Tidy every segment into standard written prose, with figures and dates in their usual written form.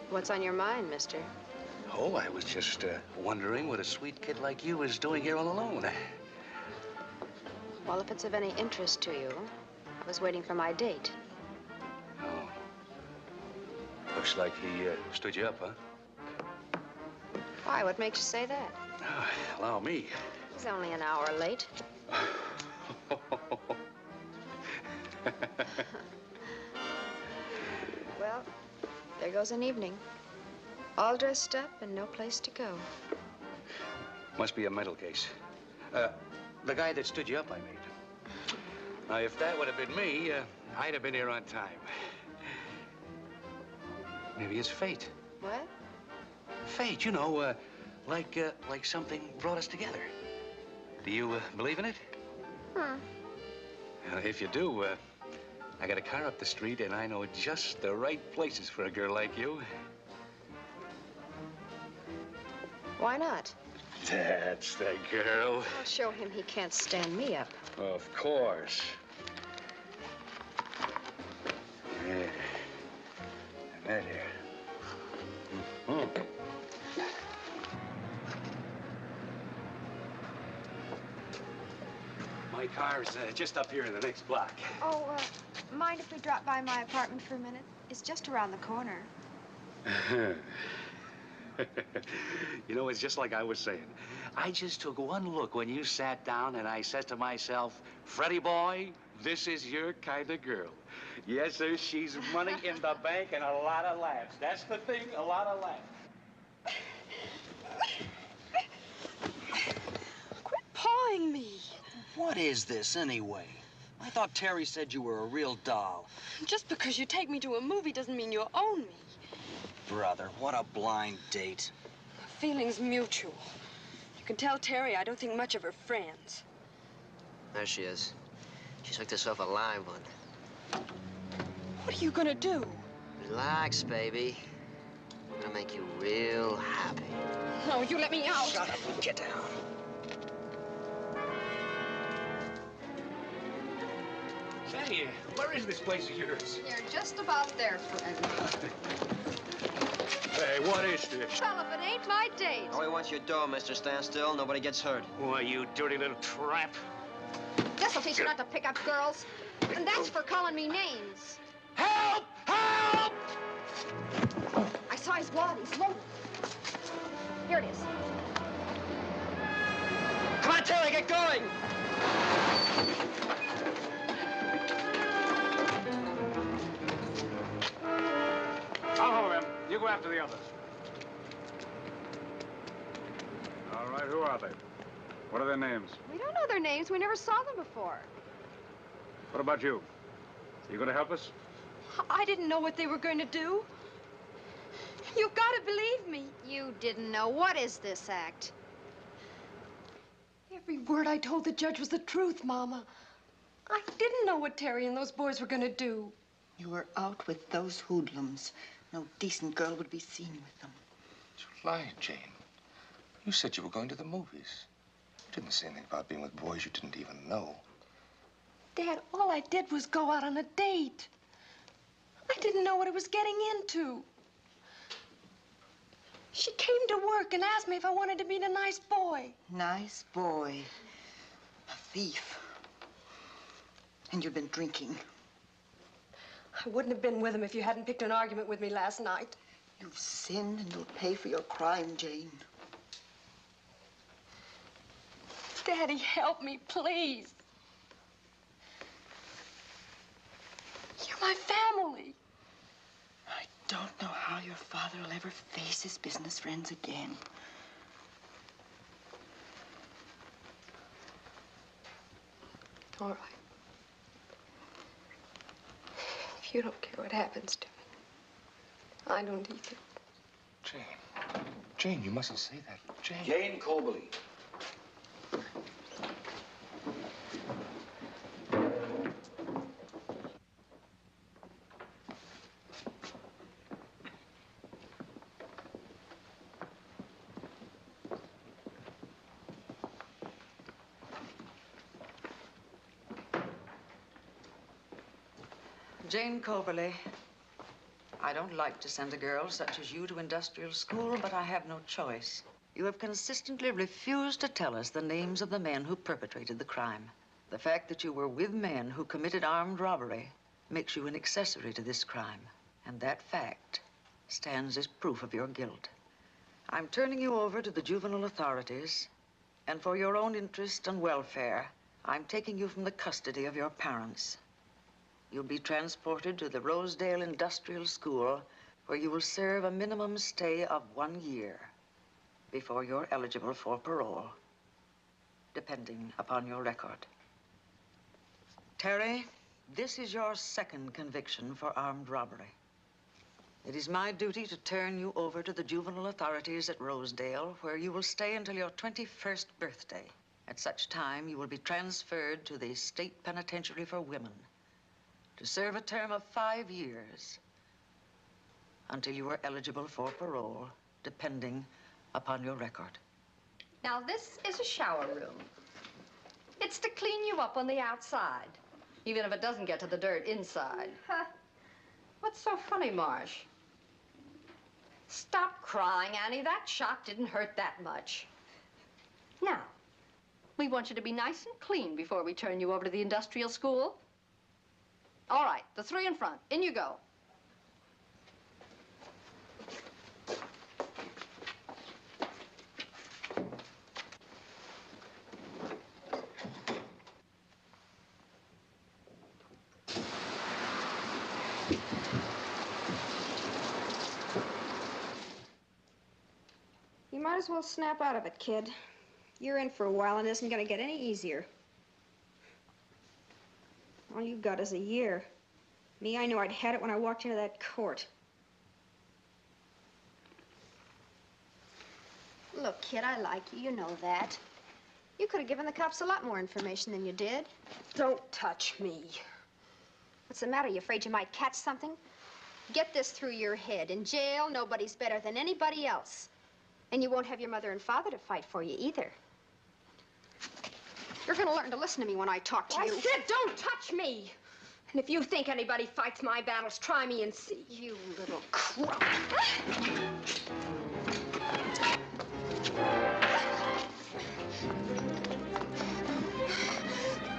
What's on your mind, mister? Oh, I was just wondering what a sweet kid like you is doing here all alone. Well, if it's of any interest to you, I was waiting for my date. Oh. Looks like he stood you up, huh? Why? What makes you say that? Allow me. He's only an hour late. Well, there goes an evening. All dressed up and no place to go. Must be a mental case. The guy that stood you up, I mean. Now, if that would have been me, I'd have been here on time. Maybe it's fate. What? Fate, you know, like something brought us together. Do you believe in it? If you do, I got a car up the street, and I know just the right places for a girl like you. Why not? That's the girl. I'll show him he can't stand me up. Of course. Yeah. And that here. My car's just up here in the next block. Oh, mind if we drop by my apartment for a minute? It's just around the corner. You know, it's just like I was saying. I just took one look when you sat down, and I said to myself, Freddie boy, this is your kind of girl. Yes, sir, she's money in the bank and a lot of laughs. That's the thing, a lot of laughs. Quit pawing me. What is this, anyway? I thought Terry said you were a real doll. Just because you take me to a movie doesn't mean you own me. Brother, what a blind date. Feeling's mutual. You can tell Terry I don't think much of her friends. There she is. She's hooked herself a live one. What are you gonna do? Relax, baby. I'm gonna make you real happy. No, you let me out. Shut up and get down. Say, where is this place of yours? You're just about there, Fred. Hey, what is this? Well, if it ain't my date. All he wants your door, mister. Stand still. Nobody gets hurt. Why, you dirty little tramp. This'll teach you not to pick up girls. And that's for calling me names. Help! Help! I saw his wallet. He's loaded. Here it is. Come on, Terry, get going! go after the others. All right, who are they? What are their names? We don't know their names. We never saw them before. What about you? You going to help us? I didn't know what they were going to do. You've got to believe me. You didn't know. What is this act? Every word I told the judge was the truth, Mama. I didn't know what Terry and those boys were going to do. You were out with those hoodlums. No decent girl would be seen with them. You lied, Jane. You said you were going to the movies. You didn't say anything about being with boys you didn't even know. Dad, all I did was go out on a date. I didn't know what I was getting into. She came to work and asked me if I wanted to meet a nice boy. Nice boy. A thief. And you've been drinking. I wouldn't have been with him if you hadn't picked an argument with me last night. You've sinned and you'll pay for your crime, Jane. Daddy, help me, please. You're my family. I don't know how your father will ever face his business friends again. All right. If you don't care what happens to me, I don't either. Jane. Jane, you mustn't say that. Jane. Jane Cobley. Jane Coberly. I don't like to send a girl such as you to industrial school, but I have no choice. You have consistently refused to tell us the names of the men who perpetrated the crime. The fact that you were with men who committed armed robbery makes you an accessory to this crime, and that fact stands as proof of your guilt. I'm turning you over to the juvenile authorities, and for your own interest and welfare, I'm taking you from the custody of your parents. You'll be transported to the Rosedale Industrial School, where you will serve a minimum stay of 1 year before you're eligible for parole, depending upon your record. Terry, this is your second conviction for armed robbery. It is my duty to turn you over to the juvenile authorities at Rosedale, where you will stay until your 21st birthday. At such time, you will be transferred to the State Penitentiary for Women to serve a term of 5 years until you are eligible for parole, depending upon your record. Now, this is a shower room. It's to clean you up on the outside, even if it doesn't get to the dirt inside. Huh? What's so funny, Marsh? Stop crying, Annie. That shot didn't hurt that much. Now, we want you to be nice and clean before we turn you over to the industrial school. All right, the three in front. In you go. You might as well snap out of it, kid. You're in for a while and it isn't going to get any easier. All you got is a year. Me, I knew I'd had it when I walked into that court. Look, kid, I like you. You know that. You could have given the cops a lot more information than you did. Don't touch me. What's the matter? You afraid you might catch something? Get this through your head. In jail, nobody's better than anybody else. And you won't have your mother and father to fight for you either. You're going to learn to listen to me when I talk to you. I said don't touch me. And if you think anybody fights my battles, try me and see. You little crumb.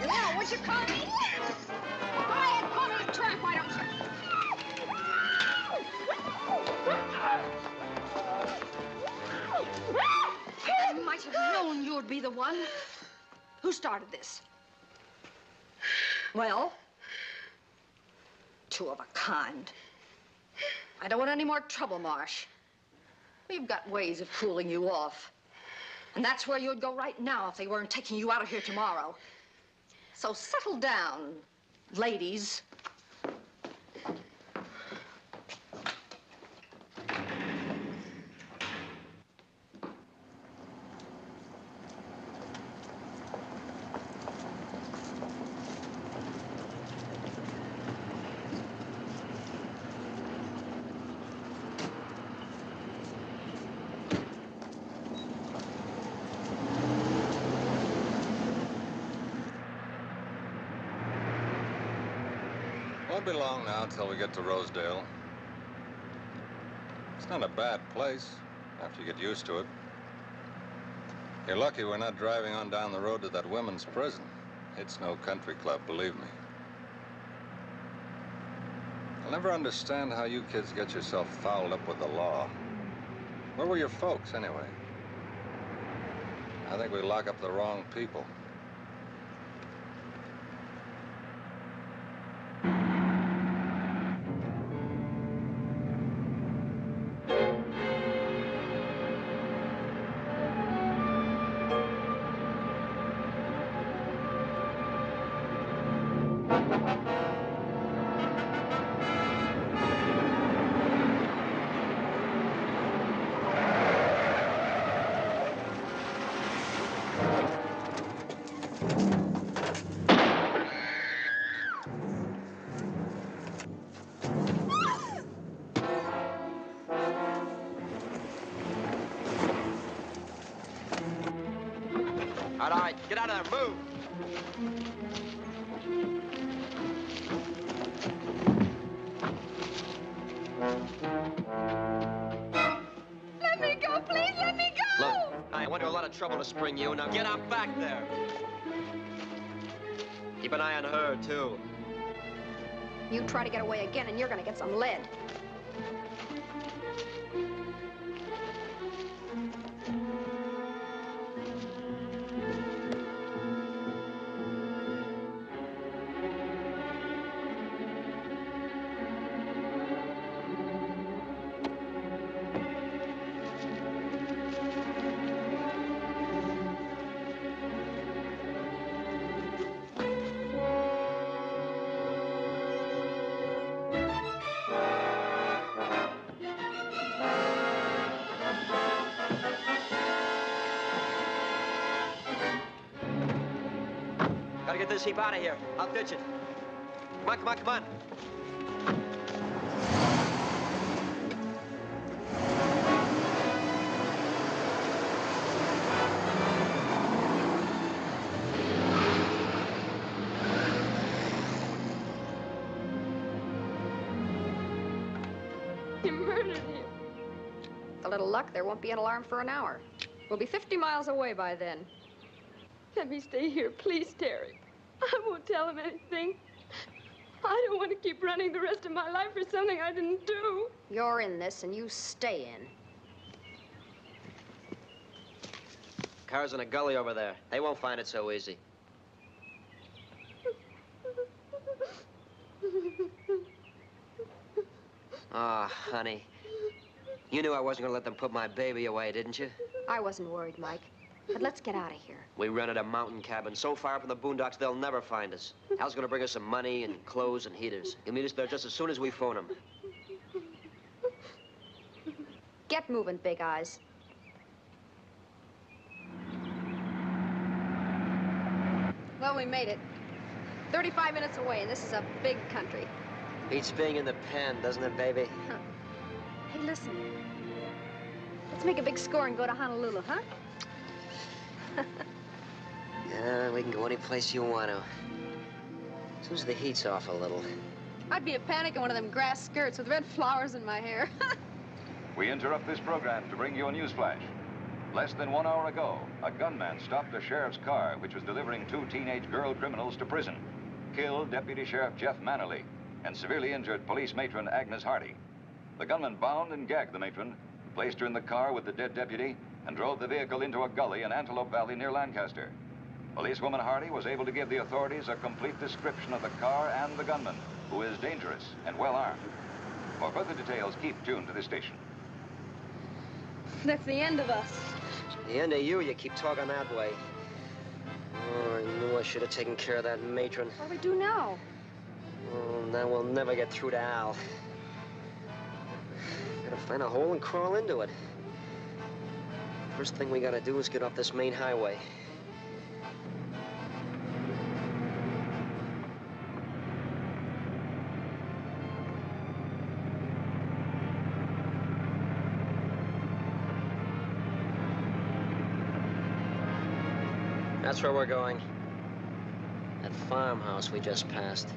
Now, would you call me? Go ahead, call me a tramp, why don't you? I might have known you'd be the one. Who started this? Well, two of a kind. I don't want any more trouble, Marsh. We've got ways of cooling you off. And that's where you'd go right now if they weren't taking you out of here tomorrow. So settle down, ladies. Won't be long now till we get to Rosedale. It's not a bad place after you get used to it. You're lucky we're not driving on down the road to that women's prison. It's no country club, believe me. I'll never understand how you kids get yourself fouled up with the law. Where were your folks, anyway? I think we lock up the wrong people. All right, get out of there, move. Let me go, please, let me go! Look, I went to a lot of trouble to spring you. Now get out back there. Keep an eye on her, too. You try to get away again, and you're gonna get some lead. Gotta get this heap out of here. I'll ditch it. Come on, come on, come on. You murdered him. With a little luck, there won't be an alarm for an hour. We'll be 50 miles away by then. Let me stay here, please, Terry. I won't tell him anything. I don't want to keep running the rest of my life for something I didn't do. You're in this, and you stay in. Car's in a gully over there. They won't find it so easy. Oh, honey. You knew I wasn't gonna let them put my baby away, didn't you? I wasn't worried, Mike. But let's get out of here. We rented a mountain cabin so far up in the boondocks they'll never find us. Hal's gonna bring us some money and clothes and heaters. He'll meet us there just as soon as we phone him. Get moving, Big Eyes. Well, we made it. 35 minutes away, and this is a big country. Beats being in the pen, doesn't it, baby? Huh. Hey, listen. Let's make a big score and go to Honolulu, huh? Yeah, we can go any place you want to. As soon as the heat's off a little. I'd be a panic in one of them grass skirts with red flowers in my hair. We interrupt this program to bring you a news flash. Less than 1 hour ago, a gunman stopped a sheriff's car which was delivering 2 teenage girl criminals to prison, killed Deputy Sheriff Jeff Manley, and severely injured police matron Agnes Hardy. The gunman bound and gagged the matron, placed her in the car with the dead deputy, and drove the vehicle into a gully in Antelope Valley near Lancaster. Policewoman Hardy was able to give the authorities a complete description of the car and the gunman, who is dangerous and well armed. For further details, keep tuned to this station. That's the end of us. The end of you, you keep talking that way. Oh, I knew I should have taken care of that matron. What do we do now? Oh, now we'll never get through to Al. Gotta find a hole and crawl into it. First thing we gotta do is get off this main highway. That's where we're going. That farmhouse we just passed.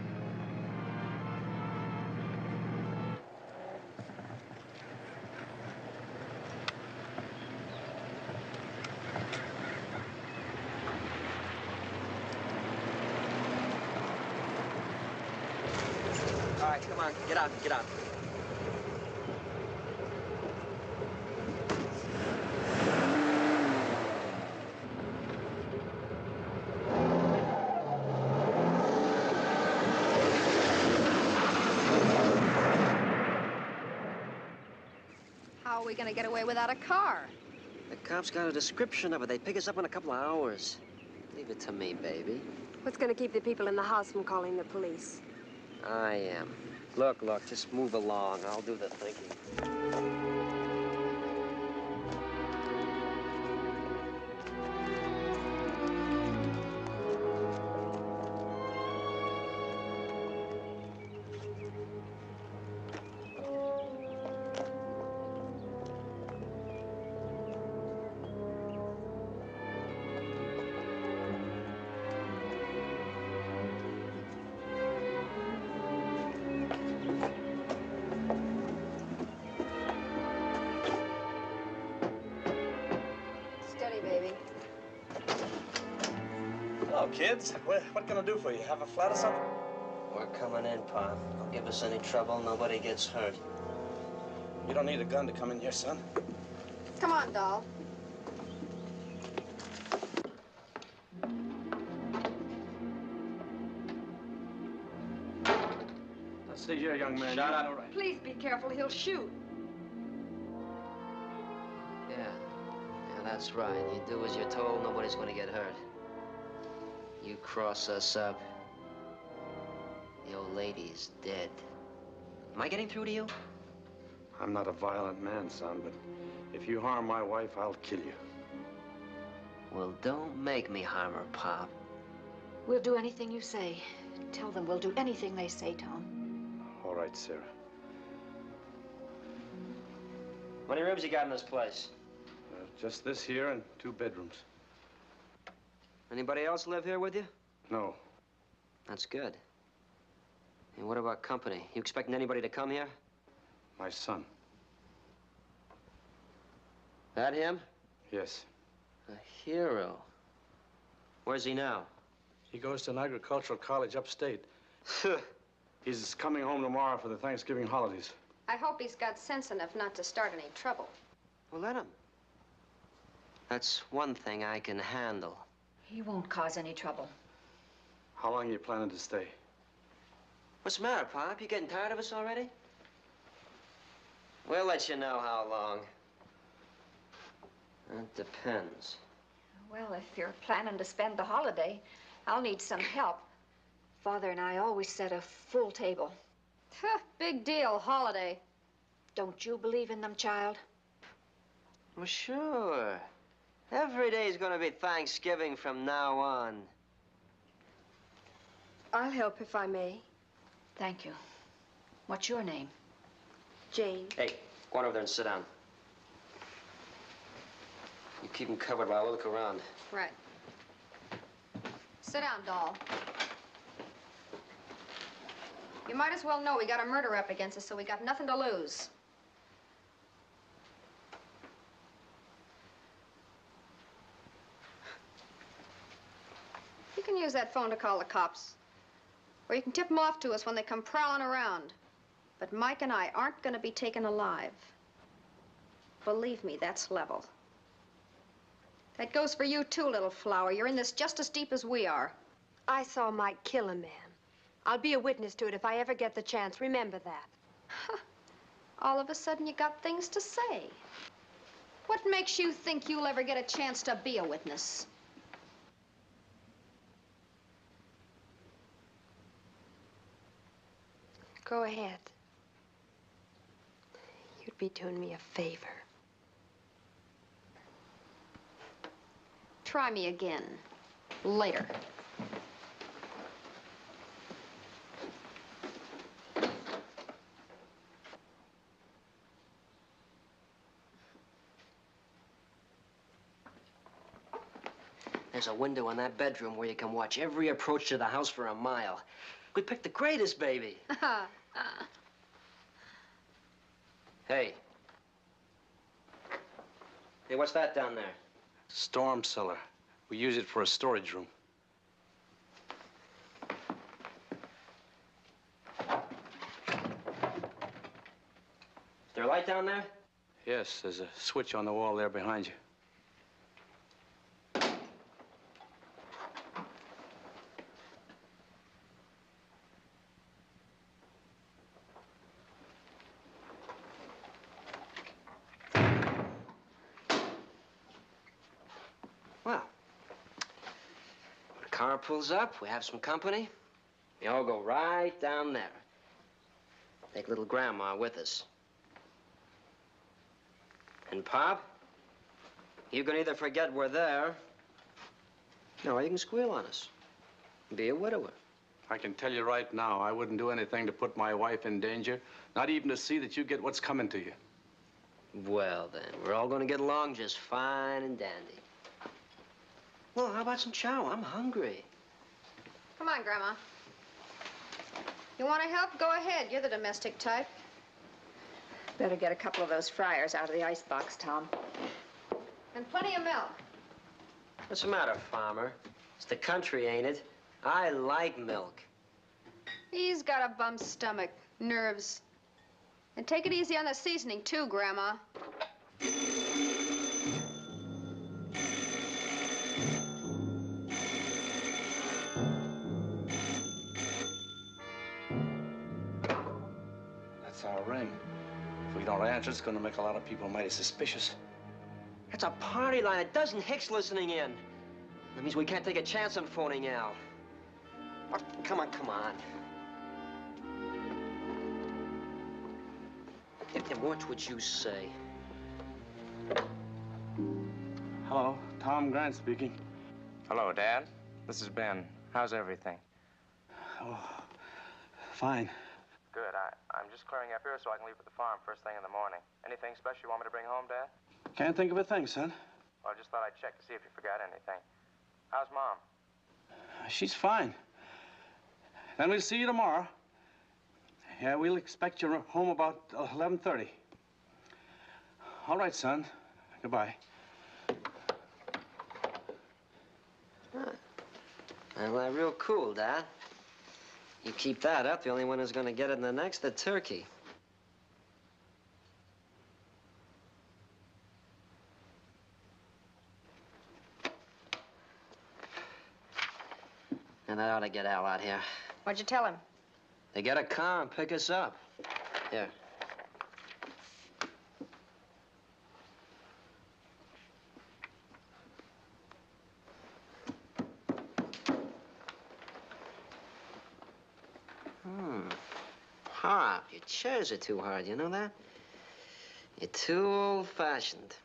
All right, come on, get out, get out. How are we going to get away without a car? The cops got a description of it. They'd pick us up in a couple of hours. Leave it to me, baby. What's going to keep the people in the house from calling the police? I am. Look, just move along. I'll do the thinking. Steady, baby. Hello, kids. What can I do for you? Have a flat or something? We're coming in, Pa. Don't give us any trouble. Nobody gets hurt. You don't need a gun to come in here, son. Come on, doll. Now, see here, young man. Shut up. All right. Please be careful. He'll shoot. Yeah, that's right. You do as you're told, nobody's gonna get hurt. You cross us up, the old lady's dead. Am I getting through to you? I'm not a violent man, son, but if you harm my wife, I'll kill you. Well, don't make me harm her, Pop. We'll do anything you say. Tell them we'll do anything they say, Tom. All right, Sarah. How many rooms you got in this place? Just this here and 2 bedrooms. Anybody else live here with you? No. That's good. And what about company? You expecting anybody to come here? My son. That him? Yes. A hero. Where's he now? He goes to an agricultural college upstate. He's coming home tomorrow for the Thanksgiving holidays. I hope he's got sense enough not to start any trouble. Well, let him. That's one thing I can handle. He won't cause any trouble. How long are you planning to stay? What's the matter, Pop? You getting tired of us already? We'll let you know how long. It depends. Well, if you're planning to spend the holiday, I'll need some help. Father and I always set a full table. Huh, big deal, holiday. Don't you believe in them, child? Well, sure. Every day's gonna be Thanksgiving from now on. I'll help if I may. Thank you. What's your name? Jane. Hey, go on over there and sit down. You keep them covered while I look around. Right. Sit down, doll. You might as well know we got a murder up against us, so we got nothing to lose. You can use that phone to call the cops. Or you can tip them off to us when they come prowling around. But Mike and I aren't going to be taken alive. Believe me, that's level. That goes for you, too, little flower. You're in this just as deep as we are. I saw Mike kill a man. I'll be a witness to it if I ever get the chance. Remember that. All of a sudden, you got things to say. What makes you think you'll ever get a chance to be a witness? Go ahead. You'd be doing me a favor. Try me again. Later. There's a window in that bedroom where you can watch every approach to the house for a mile. We picked the greatest, baby. Hey. Hey, what's that down there? Storm cellar. We use it for a storage room. Is there a light down there? Yes, there's a switch on the wall there behind you. Well, when the car pulls up, we have some company. We all go right down there. Take little grandma with us. And Pop, you can either forget we're there, or you can squeal on us. Be a widower. I can tell you right now, I wouldn't do anything to put my wife in danger, not even to see that you get what's coming to you. Well, then, we're all going to get along just fine and dandy. Well, how about some chow? I'm hungry. Come on, Grandma. You want to help? Go ahead. You're the domestic type. Better get a couple of those fryers out of the icebox, Tom. And plenty of milk. What's the matter, Farmer? It's the country, ain't it? I like milk. He's got a bum stomach. Nerves. And take it easy on the seasoning, too, Grandma. That's our ring. If we don't answer, it's going to make a lot of people mighty suspicious. That's a party line. A dozen hicks listening in. That means we can't take a chance on phoning Al. Oh, come on, come on. And watch what you say. Hello, Tom Grant speaking. Hello, Dad. This is Ben. How's everything? Oh, fine. Good. I'm just clearing up here so I can leave for the farm first thing in the morning. Anything special you want me to bring home, Dad? Can't think of a thing, son. Well, I just thought I'd check to see if you forgot anything. How's Mom? She's fine. Then we'll see you tomorrow. Yeah, we'll expect you home about 11:30. All right, son. Goodbye. Well, real cool, Dad. You keep that up, the only one who's going to get it in the neck's the turkey. And that ought to get Al out here. What'd you tell him? They get a car and pick us up. Here. Pop, your chairs are too hard, you know that? You're too old-fashioned.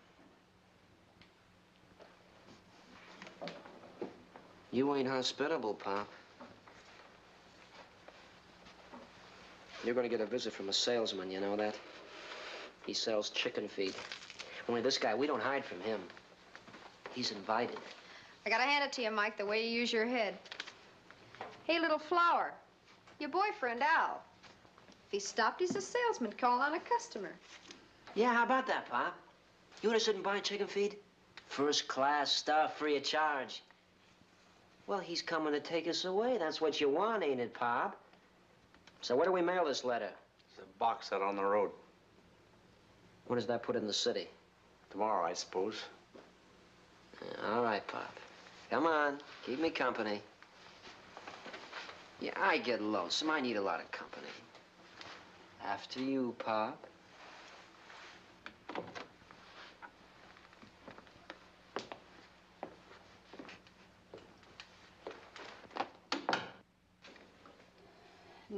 You ain't hospitable, Pop. You're gonna get a visit from a salesman, you know that? He sells chicken feed. Only this guy, we don't hide from him. He's invited. I gotta hand it to you, Mike, the way you use your head. Hey, little flower. Your boyfriend, Al. If he stopped, he's a salesman calling on a customer. Yeah, how about that, Pop? You interested in buying chicken feed? First class stuff, free of charge. Well, he's coming to take us away. That's what you want, ain't it, Pop? So where do we mail this letter? There's a box out on the road. When does that put in the city? Tomorrow, I suppose. All right, Pop. Come on, keep me company. Yeah, I get lonesome. I need a lot of company. After you, Pop.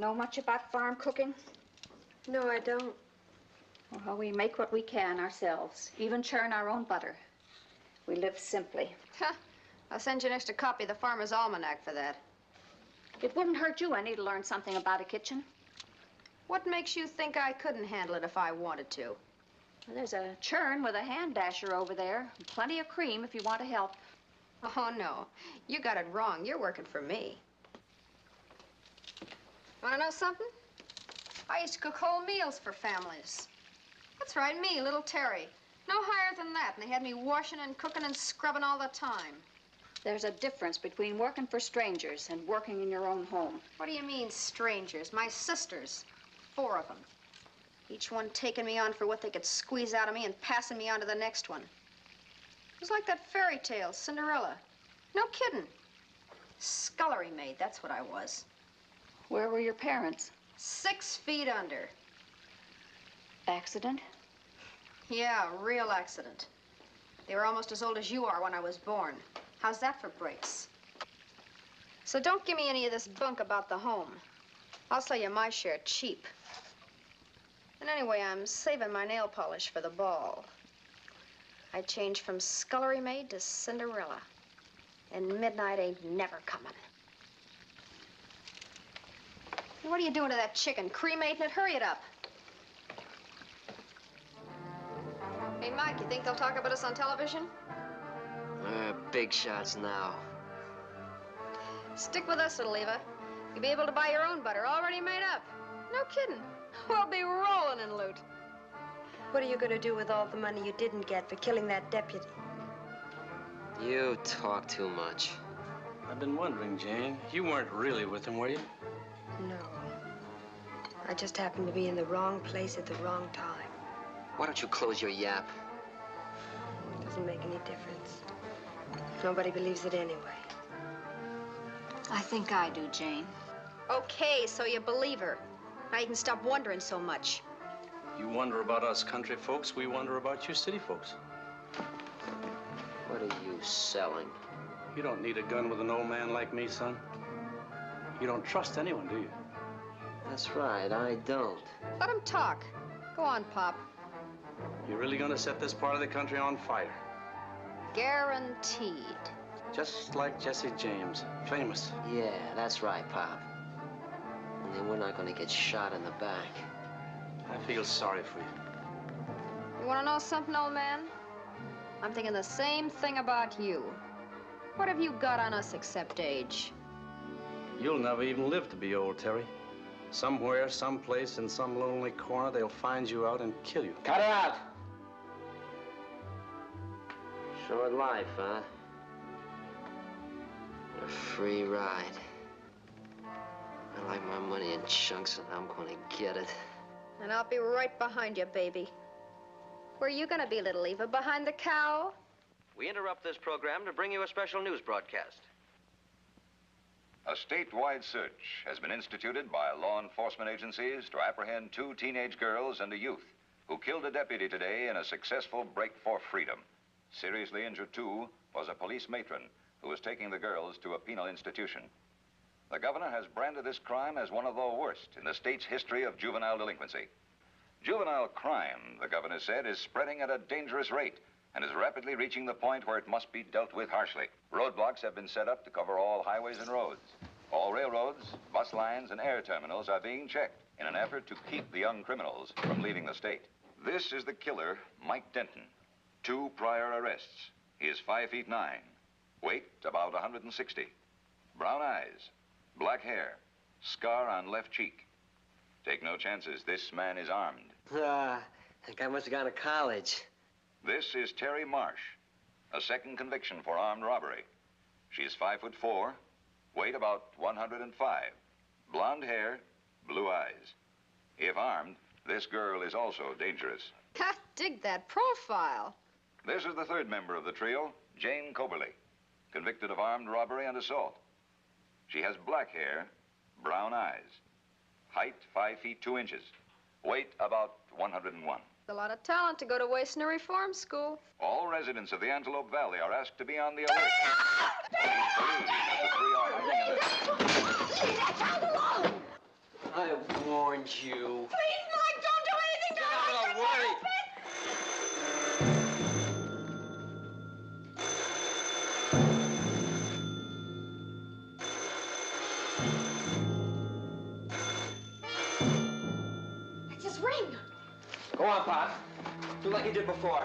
know much about farm cooking? No, I don't. Well, we make what we can ourselves, even churn our own butter. We live simply. I'll send you an extra copy of the Farmer's Almanac for that. It wouldn't hurt you any to learn something about a kitchen. What makes you think I couldn't handle it if I wanted to? Well, there's a churn with a hand dasher over there. Plenty of cream if you want to help. Oh, no. You got it wrong. You're working for me. Want to know something? I used to cook whole meals for families. That's right, me, little Terry. No higher than that, and they had me washing and cooking and scrubbing all the time. There's a difference between working for strangers and working in your own home. What do you mean, strangers? My sisters. 4 of them. Each one taking me on for what they could squeeze out of me and passing me on to the next one. It was like that fairy tale, Cinderella. No kidding. Scullery maid, that's what I was. Where were your parents? 6 feet under. Accident? Yeah, real accident. They were almost as old as you are when I was born. How's that for breaks? So don't give me any of this bunk about the home. I'll sell you my share cheap. And anyway, I'm saving my nail polish for the ball. I changed from scullery maid to Cinderella. And midnight ain't never coming. What are you doing to that chicken? Cremating it? Hurry it up. Hey, Mike, you think they'll talk about us on television? Big shots now. Stick with us, little Eva. You'll be able to buy your own butter, already made up. No kidding. We'll be rolling in loot. What are you going to do with all the money you didn't get for killing that deputy? You talk too much. I've been wondering, Jane. You weren't really with him, were you? No. I just happened to be in the wrong place at the wrong time. Why don't you close your yap? It doesn't make any difference. Nobody believes it anyway. I think I do, Jane. Okay, so you believe her. Now you can stop wondering so much. You wonder about us country folks, we wonder about you city folks. What are you selling? You don't need a gun with an old man like me, son. You don't trust anyone, do you? That's right, I don't. Let him talk. Go on, Pop. You're really gonna set this part of the country on fire? Guaranteed. Just like Jesse James, famous. Yeah, that's right, Pop. Only we're not gonna get shot in the back. I feel sorry for you. You want to know something, old man? I'm thinking the same thing about you. What have you got on us except age? You'll never even live to be old, Terry. Somewhere, someplace, in some lonely corner, they'll find you out and kill you. Cut her out! Short life, huh? A free ride. I like my money in chunks, and I'm gonna get it. And I'll be right behind you, baby. Where are you gonna be, little Eva? Behind the cow? We interrupt this program to bring you a special news broadcast. A statewide search has been instituted by law enforcement agencies to apprehend 2 teenage girls and a youth who killed a deputy today in a successful break for freedom. Seriously injured, too, was a police matron who was taking the girls to a penal institution. The governor has branded this crime as one of the worst in the state's history of juvenile delinquency. Juvenile crime, the governor said, is spreading at a dangerous rate and is rapidly reaching the point where it must be dealt with harshly. Roadblocks have been set up to cover all highways and roads. All railroads, bus lines, and air terminals are being checked in an effort to keep the young criminals from leaving the state. This is the killer, Mike Denton. 2 prior arrests. He is 5 feet 9. Weight, about 160. Brown eyes, black hair, scar on left cheek. Take no chances. This man is armed. I think I must have gone to college. This is Terry Marsh, a second conviction for armed robbery. She's 5'4", weight about 105, blonde hair, blue eyes. If armed, this girl is also dangerous. Ha! Dig that profile. This is the 3rd member of the trio, Jane Coberly, convicted of armed robbery and assault. She has black hair, brown eyes, height 5 feet 2 inches, weight about 101. A lot of talent to go to waste in a reform school. All residents of the Antelope Valley are asked to be on the alert. Police believe that the 3 are I warned you. Please, Mike, don't do anything to Get her. out of the way. That's his ring. Go on, Pop. Do like you did before.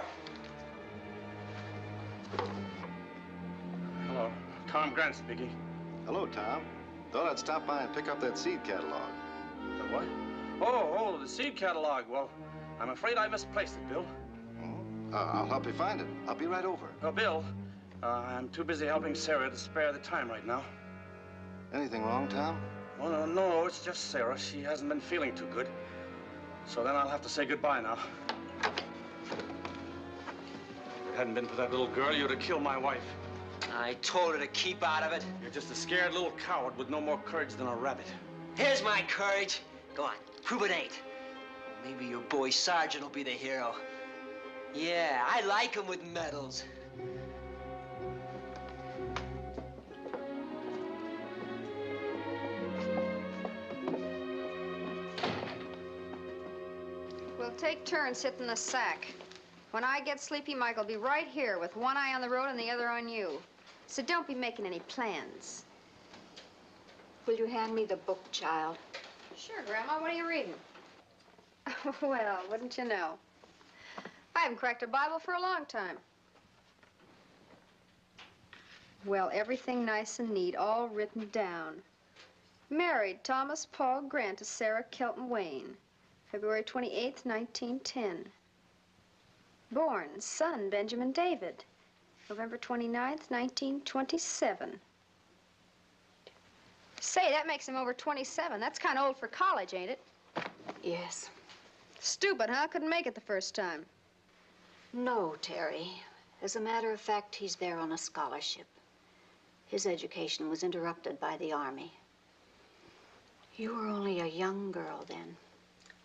Hello. Tom Grant speaking. Hello, Tom. Thought I'd stop by and pick up that seed catalog. The what? Oh, the seed catalog. Well, I'm afraid I misplaced it, Bill. I'll help you find it. I'll be right over. Oh, Bill, I'm too busy helping Sarah to spare the time right now. Anything wrong, Tom? Oh, no, it's just Sarah. She hasn't been feeling too good. So then I'll have to say goodbye now. If it hadn't been for that little girl, you'd have killed my wife. I told her to keep out of it. You're just a scared little coward with no more courage than a rabbit. Here's my courage. Go on, prove it ain't. Maybe your boy Sergeant will be the hero. Yeah, I like him with medals. We'll take turns sitting in the sack. When I get sleepy, Mike will be right here with one eye on the road and the other on you. So don't be making any plans. Will you hand me the book, child? Sure, Grandma. What are you reading? Well, wouldn't you know? I haven't cracked a Bible for a long time. Well, everything nice and neat, all written down. Married Thomas Paul Grant to Sarah Kelton Wayne, February 28th, 1910. Born, son Benjamin David, November 29th, 1927. Say, that makes him over 27. That's kind of old for college, ain't it? Yes. Stupid, huh? Couldn't make it the first time. No, Terry. As a matter of fact, he's there on a scholarship. His education was interrupted by the Army. You were only a young girl then.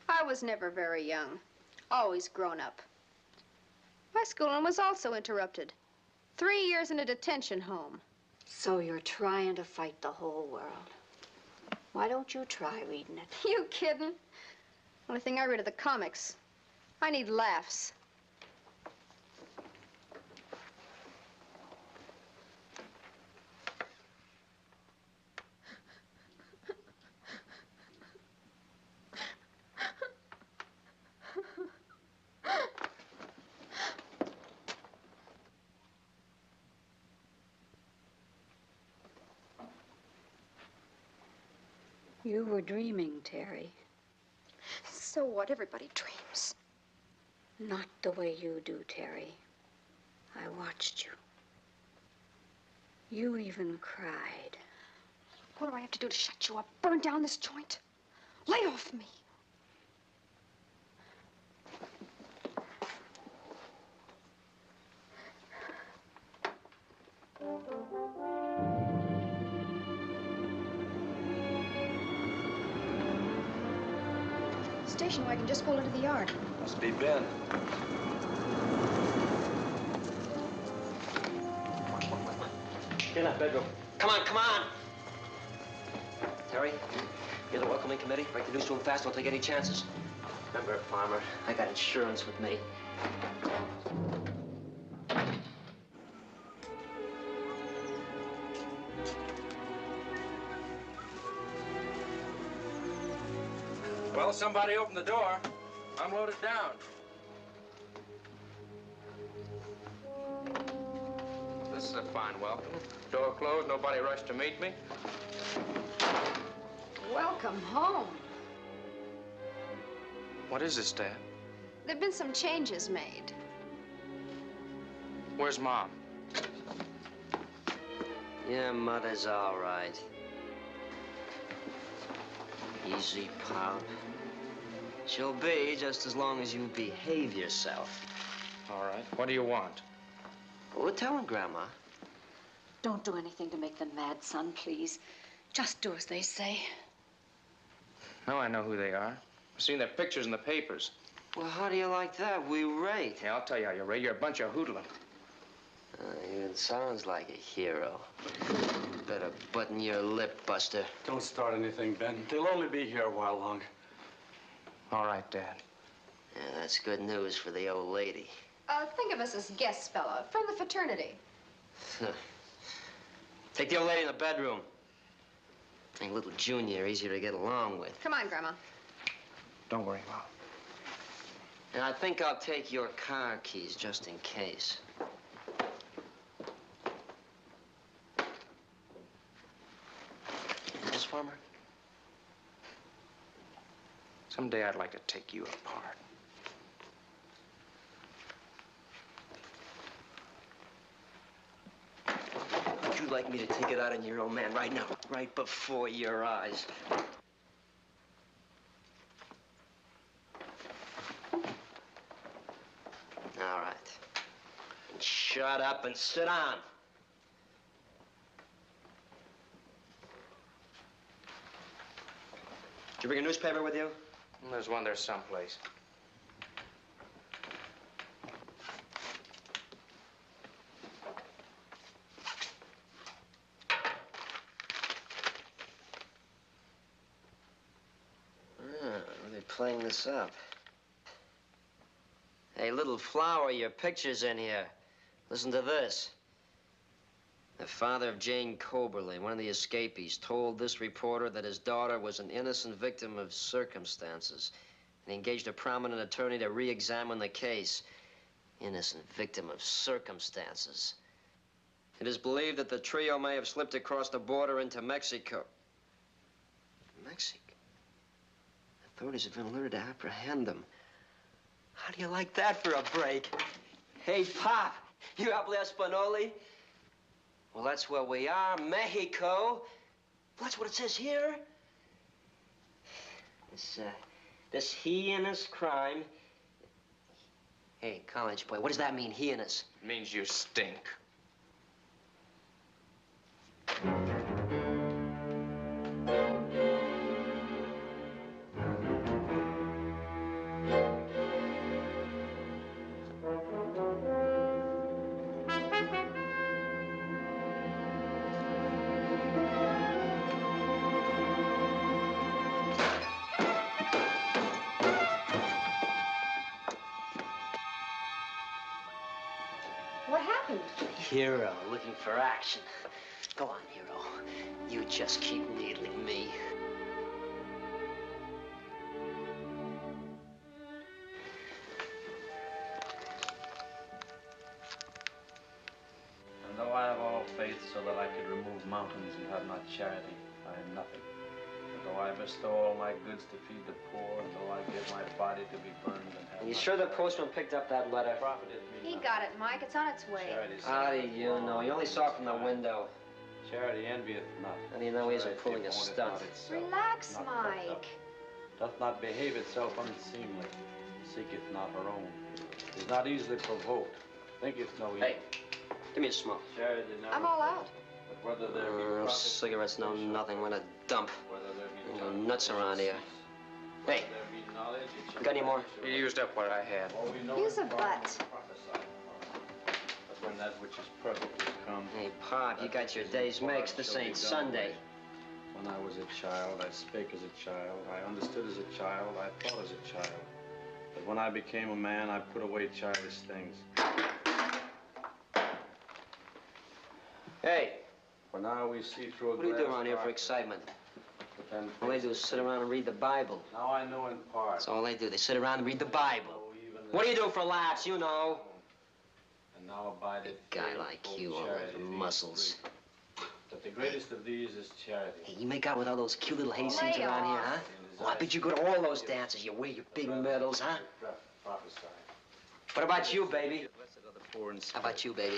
I was never very young. Always grown up. My schooling was also interrupted. 3 years in a detention home. So you're trying to fight the whole world. Why don't you try reading it? You kidding? Only thing I read are the comics. I need laughs. You were dreaming, Terry. So what? Everybody dreams. Not the way you do, Terry. I watched you. You even cried. What do I have to do to shut you up? Burn down this joint? Lay off me. Station wagon just pulled into the yard. Must be Ben. Get in that bedroom. Come on, come on! Terry, you're the welcoming committee. Break the news to him fast. Don't take any chances. Remember, Farmer, I got insurance with me. Well, somebody opened the door. Unload it down. This is a fine welcome. Door closed, nobody rushed to meet me. Welcome home. What is this, Dad? There've been some changes made. Where's Mom? Yeah, Mother's all right. Easy, Pop. She'll be just as long as you behave yourself. All right. What do you want? Well, tell him, Grandma. Don't do anything to make them mad, son, please. Just do as they say. No, I know who they are. I've seen their pictures in the papers. Well, how do you like that? We rate. Yeah, I'll tell you how you rate. You're a bunch of hoodlum. It sounds like a hero. Better button your lip, Buster. Don't start anything, Ben. They'll only be here a while longer. All right, Dad. Yeah, that's good news for the old lady. Think of us as guests, fella, from the fraternity. Take the old lady in the bedroom. Make little Junior easier to get along with. Come on, Grandma. Don't worry, Mom. And I think I'll take your car keys just in case. Miss Farmer? Someday I'd like to take you apart. Would you like me to take it out on your old man right now, right before your eyes? All right. And shut up and sit down. Did you bring a newspaper with you? There's one there someplace. They're playing this up. Hey, little flower, your picture's in here. Listen to this. The father of Jane Coberly, one of the escapees, told this reporter that his daughter was an innocent victim of circumstances and engaged a prominent attorney to re-examine the case. Innocent victim of circumstances. It is believed that the trio may have slipped across the border into Mexico. Mexico? Authorities have been alerted to apprehend them. How do you like that for a break? Hey, Pop, you habla Espanoli? Well, that's where we are, Mexico. Well, that's what it says here. This heinous crime. Hey, college boy, what does that mean, heinous? It means you stink. What happened? Hero, looking for action. Go on, Hero. You just keep needling me. And though I have all faith so that I could remove mountains and have not charity, I am nothing. And though I bestow all my goods to feed the poor, and though I give my body to be burned and have Are you not sure the postman picked up that letter? profited me He got it, Mike. It's on its way. How do you know? You only saw it from the window. Charity envieth not. How do you know he isn't pulling a stunt? Relax, Not puffed Mike. up. Doth not behave itself unseemly. Seeketh not her own. Is not easily provoked. Thinketh no evil. Hey, give me a smoke. Charity never I'm all out. But whether there be profit, Cigarettes, no nothing. What a dump. whether there be You go nuts around here. whether Hey, there be knowledge, it shall got any more? You used up what I had. All we know Use is a butt. prophesied. But when that which is perfect is come. Hey, Pop, you got your day's mix. This ain't Sunday. When I was a child, I spake as a child. I understood as a child. I thought as a child. But when I became a man, I put away childish things. Hey, For now we see through a what do you do glass around here for darkness, excitement? but then All they do is sit around and read the Bible. Now I know in part. That's all they do. They sit around and read the Bible. What do you do for laughs? You know. And now abideth A guy faith, like hope, you, all charity, those these muscles. three. But the greatest of these is charity. Hey, you make out with all those cute little hayseeds Lay around here, off. huh? Oh, I bet you go to all those dances. You wear your big medals, huh? Prophesy. What about you, baby? Blessed are the poor in How about you, baby?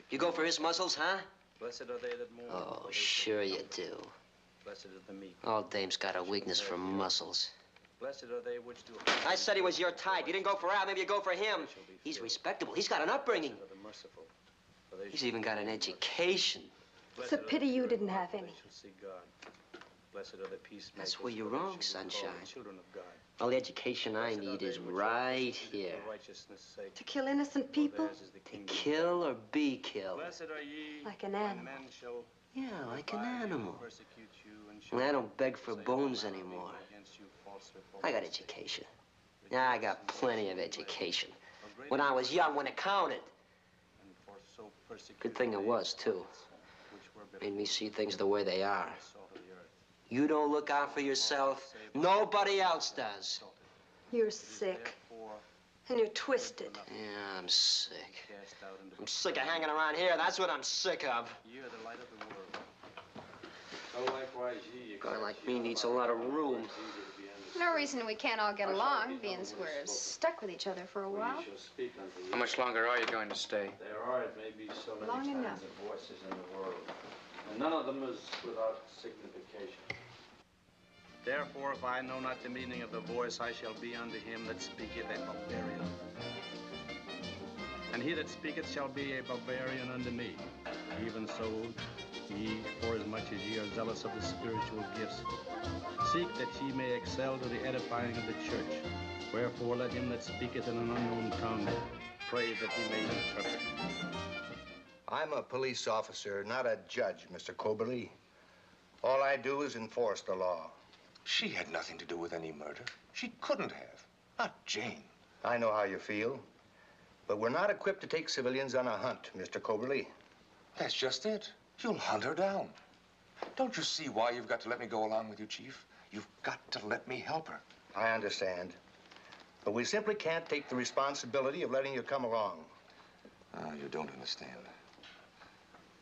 You go for his muscles, huh? Blessed are they that mourn. Oh, sure you do. Blessed are the meek. All dames got a weakness for muscles. Blessed are they which do. I said he was your type. You didn't go for Al, maybe you go for him. He's respectable. He's got an upbringing. Blessed are the merciful, for they He's even got an education. It's a pity you didn't have any. shall see God. Blessed are the peacemakers. That's where you're for they wrong, shall be sunshine. called the children of God. All the education I Blessed are need they is which are right persecuted here. for righteousness' sake, To kill innocent for people? theirs is the To kingdom of kill or be killed. Blessed are ye Like an when animal. men shall Yeah, like an revile you, animal. persecute you, and And I shall don't beg for say all boons manner of anymore. evil against you falsely for I got my sake. education. Yeah, I got plenty of education. When I was young, when it counted. And for so persecuted Good thing it they was, too. which were Made me before see things the way they are. the salt of the earth. You don't look out for yourself, nobody else does. You're sick. And you're twisted. Yeah, I'm sick. Cast out into I'm sick of hanging around here. That's what I'm sick of. ye are the light of the world. So likewise ye. A guy like me needs a lot of room. No reason we can't all get along, being we're stuck with each other for a while. How much longer are you going to stay? There are, it may be, so many Long kinds enough. of voices in the world, and none of them is without signification. Therefore, if I know not the meaning of the voice, I shall be unto him that speaketh a barbarian. And he that speaketh shall be a barbarian unto me. Even so, ye, forasmuch as ye are zealous of the spiritual gifts, seek that ye may excel to the edifying of the church. Wherefore, let him that speaketh in an unknown tongue pray that he may interpret. I'm a police officer, not a judge, Mr. Coberly. All I do is enforce the law. She had nothing to do with any murder. She couldn't have. Not Jane. I know how you feel, but we're not equipped to take civilians on a hunt, Mr. Coberly. That's just it. You'll hunt her down. Don't you see why you've got to let me go along with you, Chief? You've got to let me help her. I understand, but we simply can't take the responsibility of letting you come along. Ah, you don't understand.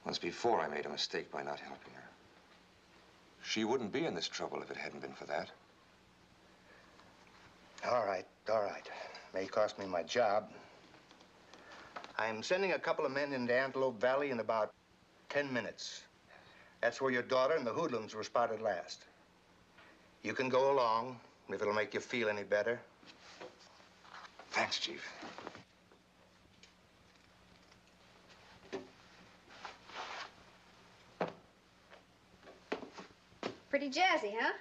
Once before, I made a mistake by not helping her. She wouldn't be in this trouble if it hadn't been for that. All right, all right. May cost me my job. I'm sending a couple of men into Antelope Valley in about 10 minutes. That's where your daughter and the hoodlums were spotted last. You can go along, if it'll make you feel any better. Thanks, Chief. Pretty jazzy, huh?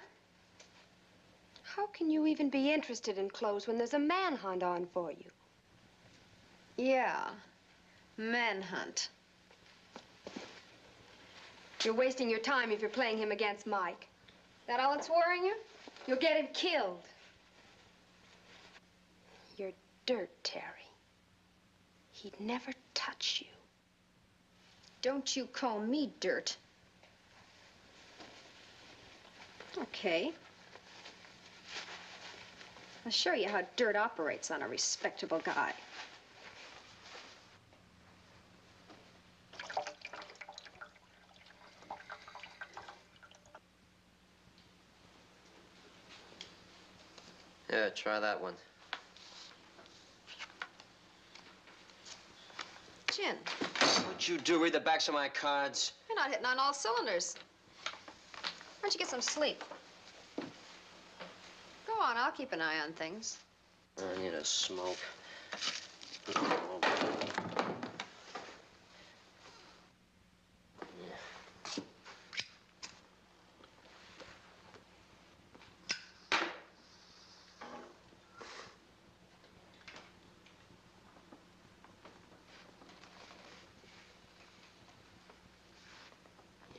How can you even be interested in clothes when there's a manhunt on for you? Yeah, manhunt. You're wasting your time if you're playing him against Mike. That all that's worrying you? You'll get him killed. You're dirt, Terry. He'd never touch you. Don't you call me dirt. Okay. I'll show you how dirt operates on a respectable guy. Yeah, try that one. Gin, What'd you do? Read the backs of my cards? you're not hitting on all cylinders. Why don't you get some sleep? Go on, I'll keep an eye on things. I need a smoke.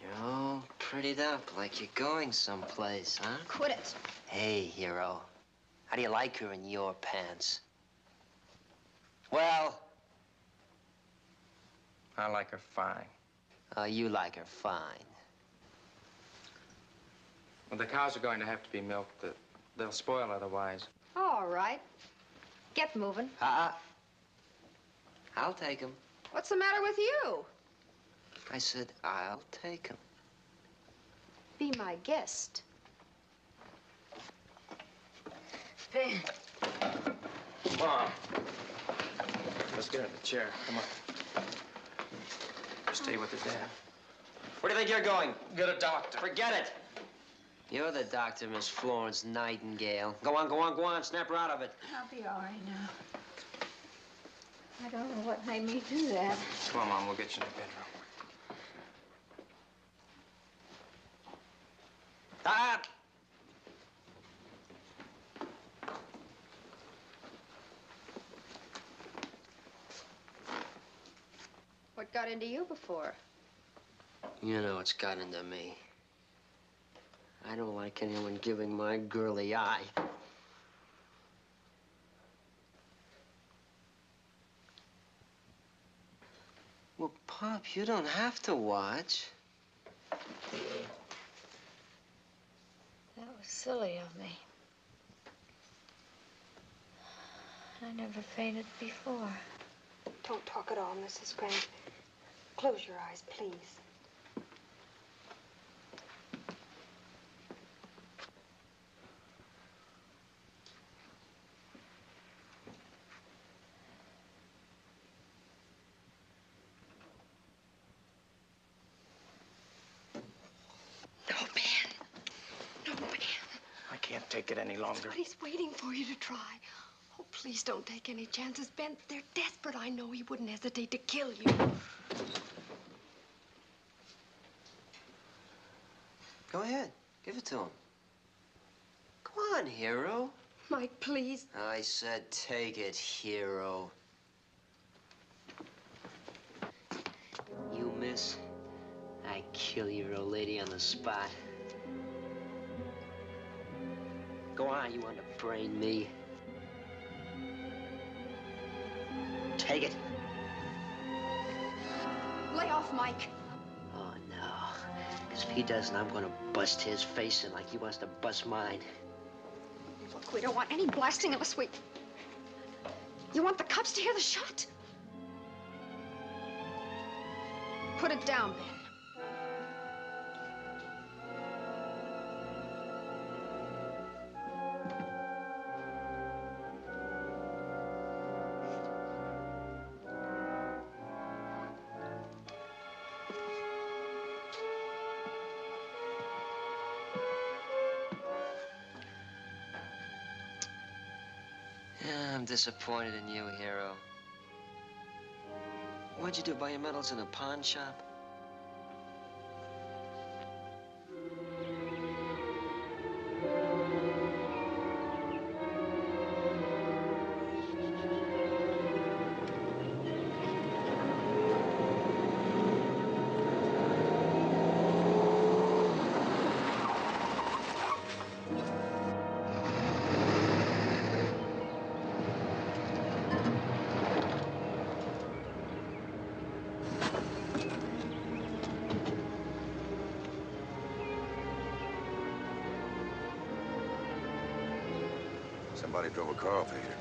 You're all prettied up like you're going someplace, huh? Quit it. Hey, hero. How do you like her in your pants? Well? I like her fine. Oh, you like her fine. Well, the cows are going to have to be milked. They'll spoil otherwise. All right. Get moving. I'll take him. What's the matter with you? I said, I'll take him. Be my guest. Come on. Let's get her in the chair. Come on. Stay with her, Dad. Where do you think you're going? Get a doctor. Forget it. You're the doctor, Miss Florence Nightingale. Go on, go on, go on. Snap her out of it. I'll be all right now. I don't know what made me do that. Come on, Mom. We'll get you in the bedroom. What got into you before? You know what's got into me. I don't like anyone giving my girl the eye. Well, Pop, you don't have to watch. That was silly of me. I never fainted before. Don't talk at all, Mrs. Grant. Close your eyes, please. I can't take it any longer. But he's waiting for you to try. Oh, please don't take any chances, Ben. They're desperate. I know he wouldn't hesitate to kill you. Go ahead. Give it to him. Come on, hero. Mike, please. I said take it, hero. You miss, I kill your old lady on the spot. Go on, you want to brain me? Take it. Lay off, Mike. Oh, no. Because if he doesn't, I'm going to bust his face in like he wants to bust mine. Look, we don't want any blasting of us. You want the cops to hear the shot? Put it down, Ben. Yeah, I'm disappointed in you, hero. What'd you do, buy your medals in a pawn shop? Somebody drove a car over here.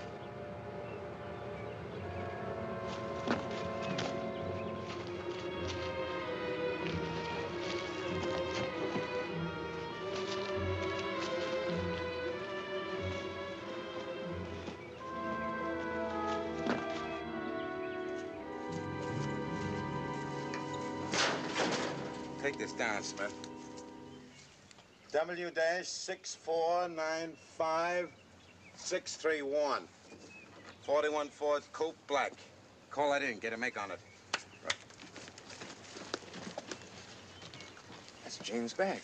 Take this down, Smith. W-6495631. 41 Ford Coupe Black. Call that in. Get a make on it. Right. That's Jane's bag.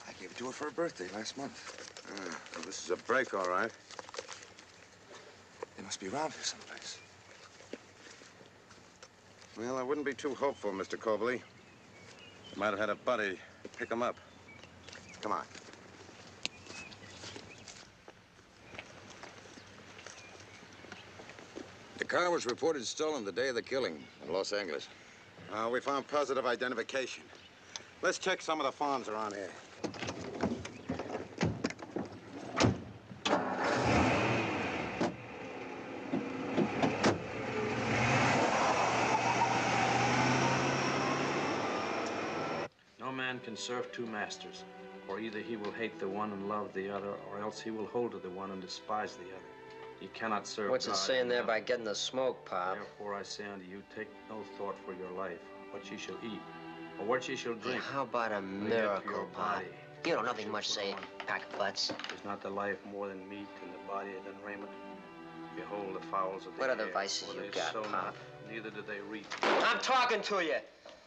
I gave it to her for her birthday last month. Well, this is a break, all right. They must be around here someplace. Well, I wouldn't be too hopeful, Mr. Cobley. Might have had a buddy pick him up. Come on. The car was reported stolen the day of the killing in Los Angeles. We found positive identification. Let's check some of the farms around here. No man can serve two masters, for either he will hate the one and love the other, or else he will hold to the one and despise the other. You cannot serve What's it God saying and there another. by getting the smoke, Pop? Therefore I say unto you, take no thought for your life, what ye shall eat, or what ye shall drink. How about a or yet for miracle, your Pop? body. You know nothing much saying, pack of butts. Is not the life more than meat, and the body than raiment? Behold the fowls of the What air. other vices for you they got, sow Pop? not, neither do they reap. I'm talking to you.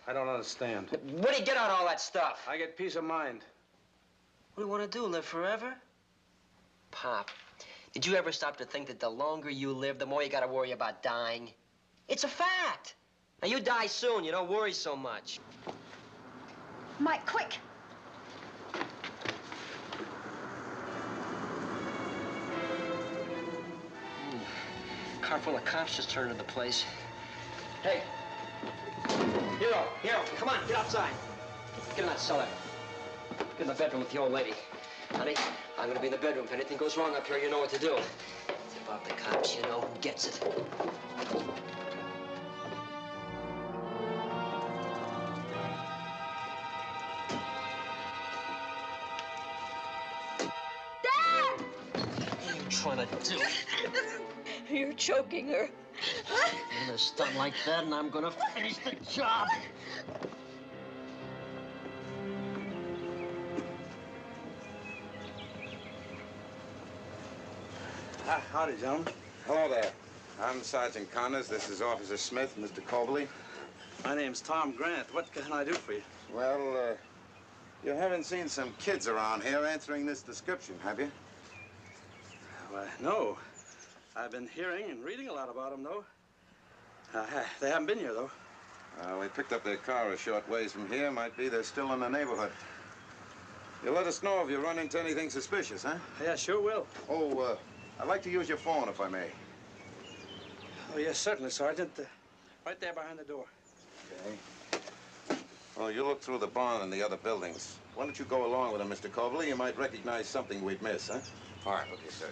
I don't understand. Where do you get out all that stuff? I get peace of mind. What do you want to do, live forever? Pop, did you ever stop to think that the longer you live, the more you got to worry about dying? It's a fact. Now, you die soon. You don't worry so much. Mike, quick! Car full of cops just turned into the place. Hey! Hero, come on, get outside. Get in that cellar. Get in the bedroom with the old lady. Honey, I'm gonna be in the bedroom. If anything goes wrong up here, you know what to do. Tip off the cops, you know who gets it. Dad! What are you trying to do? You're choking her. I'm gonna stunt like that, and I'm gonna finish the job. Howdy, gentlemen. Hello there. I'm Sergeant Connors. This is Officer Smith, Mr. Cobley. My name's Tom Grant. What can I do for you? Well, you haven't seen some kids around here answering this description, have you? Why, no. I've been hearing and reading a lot about them, though. They haven't been here, though. We picked up their car a short ways from here. Might be they're still in the neighborhood. You'll let us know if you run into anything suspicious, huh? Yeah, sure will. Oh, I'd like to use your phone, if I may. Oh, yes, certainly, Sergeant. Right there behind the door. Okay. Well, you look through the barn and the other buildings. Why don't you go along with them, Mr. Cobley? You might recognize something we'd miss, huh? All right, okay, sir.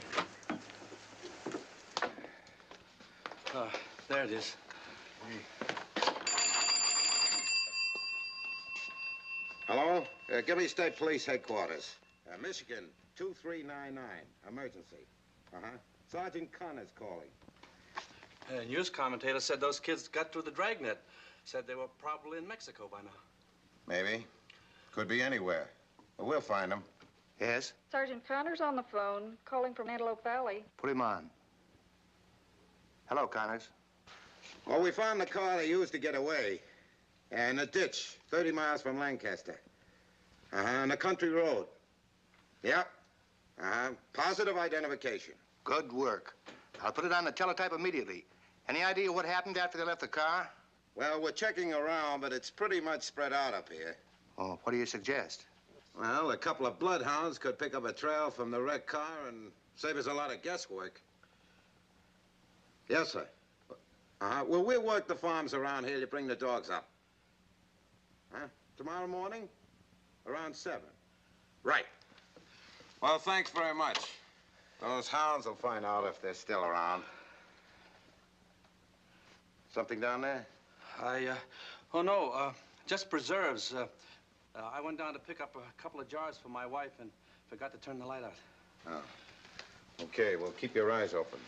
There it is. Hello? Give me State Police Headquarters. Michigan, 2399, emergency. Sergeant Connors calling. News commentator said those kids got through the dragnet. Said they were probably in Mexico by now. Maybe. Could be anywhere. But we'll find them. Yes? Sergeant Connors on the phone, calling from Antelope Valley. Put him on. Hello, Connors. Well, we found the car they used to get away. In a ditch, 30 miles from Lancaster. On a country road. Yep. Positive identification. Good work. I'll put it on the teletype immediately. Any idea what happened after they left the car? Well, we're checking around, but it's pretty much spread out up here. Oh, what do you suggest? Well, a couple of bloodhounds could pick up a trail from the wrecked car and save us a lot of guesswork. Yes, sir. Well, we'll work the farms around here to bring the dogs up. Tomorrow morning? Around 7. Right. Well, thanks very much. Those hounds will find out if they're still around. Something down there? Oh, no, just preserves. I went down to pick up a couple of jars for my wife and forgot to turn the light out. Oh. Okay, well, keep your eyes open.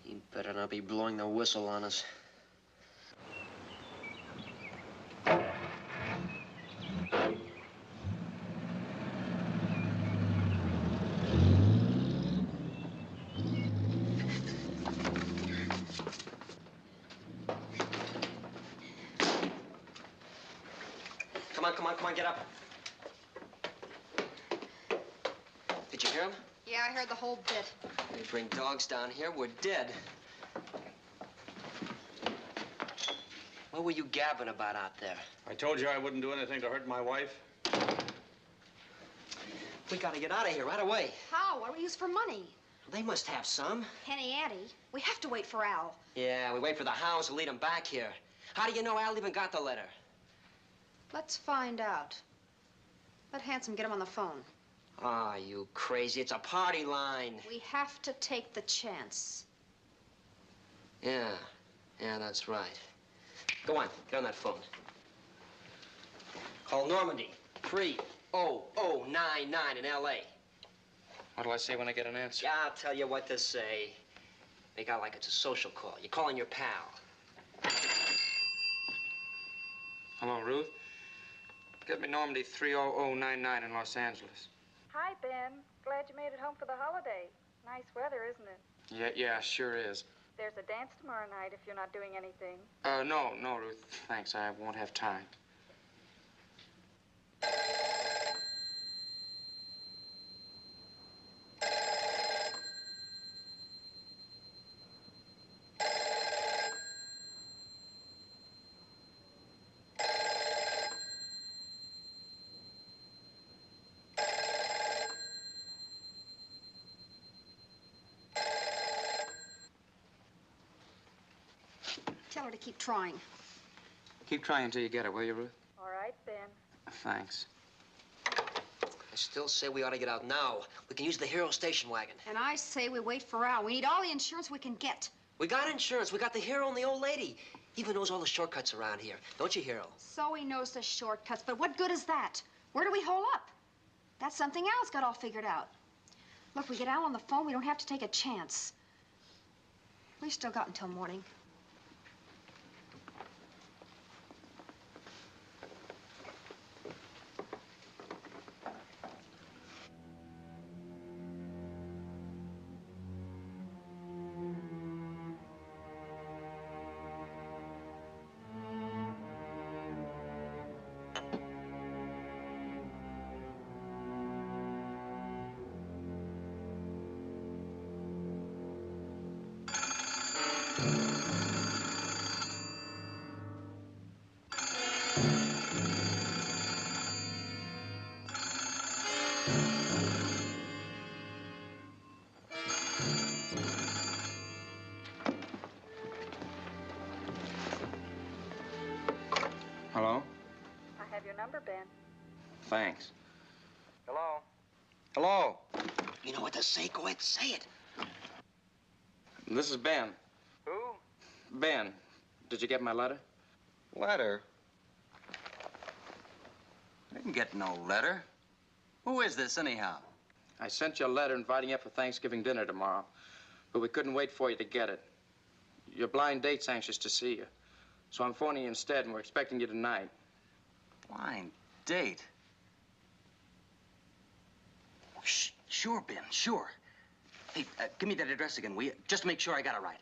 You better not be blowing the whistle on us. Come on, get up. Did you hear him? Yeah, I heard the whole bit. They bring dogs down here, we're dead. What were you gabbing about out there? I told you I wouldn't do anything to hurt my wife. We gotta get out of here right away. How? What do we use for money? They must have some. Henny Ante. We have to wait for Al. Yeah, we wait for the hounds to lead them back here. How do you know Al even got the letter? Let's find out. Let Handsome get him on the phone. Ah, you crazy. It's a party line. We have to take the chance. Yeah, that's right. Go on, get on that phone. Call Normandy, 30099 in L.A. What do I say when I get an answer? Yeah, I'll tell you what to say. Make out like it's a social call. You're calling your pal. Hello, Ruth. Get me Normandy 30099 in Los Angeles. Hi, Ben. Glad you made it home for the holiday. Nice weather, isn't it? Yeah, sure is. There's a dance tomorrow night if you're not doing anything. No, Ruth. Thanks. I won't have time. Tell her to keep trying. Keep trying until you get her, will you, Ruth? All right, Ben. Thanks. I still say we ought to get out now. We can use the Hero station wagon. And I say we wait for Al. We need all the insurance we can get. We got insurance. We got the Hero and the old lady. He even knows all the shortcuts around here. Don't you, Hero? So he knows the shortcuts, but what good is that? Where do we hole up? That's something Al's got all figured out. Look, we get Al on the phone, we don't have to take a chance. We've still got until morning. Hello? I have your number, Ben. Thanks. Hello? Hello? You know what to say? Go ahead, say it. This is Ben. Who? Ben, did you get my letter? Letter? I didn't get no letter. Who is this, anyhow? I sent you a letter inviting you up for Thanksgiving dinner tomorrow, but we couldn't wait for you to get it. Your blind date's anxious to see you, so I'm phoning you instead, and we're expecting you tonight. Blind date? Oh, sure, Ben, sure. Hey, give me that address again, will you? Just to make sure I got it right.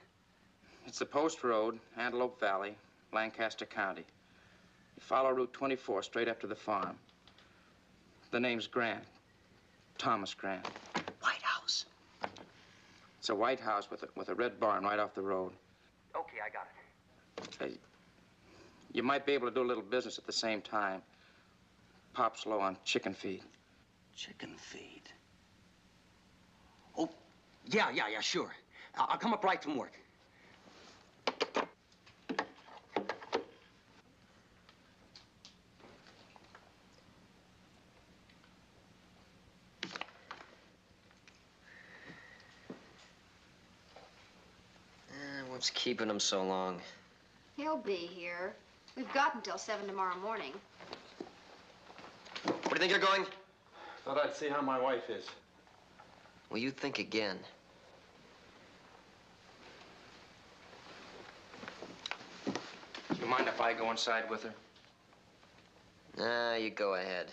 It's the Post Road, Antelope Valley, Lancaster County. You follow Route 24 straight up to the farm. The name's Grant. Thomas Grant. White House. It's a white house with a red barn right off the road. Okay, I got it. You might be able to do a little business at the same time. Pop's low on chicken feed. Chicken feed? Oh, yeah, sure. I'll come up right from work. What's keeping him so long? He'll be here. We've got until 7 tomorrow morning. Where do you think you're going? Thought I'd see how my wife is. Well, you think again. Do you mind if I go inside with her? Nah, you go ahead.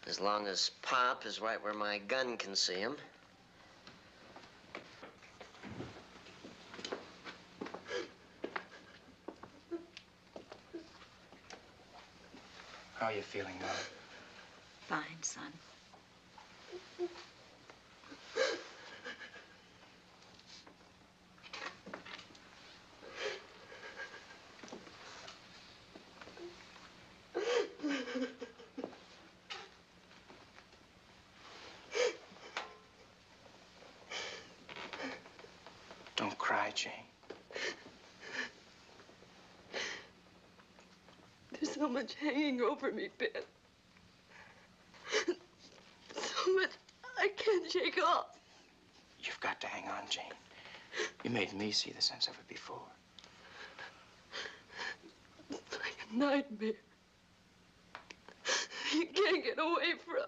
As long as Pop is right where my gun can see him. How are you feeling, Mother? Fine, son. Don't cry, Jane. There's so much hanging over me, Ben. So much I can't shake off. You've got to hang on, Jane. You made me see the sense of it before. It's like a nightmare. You can't get away from.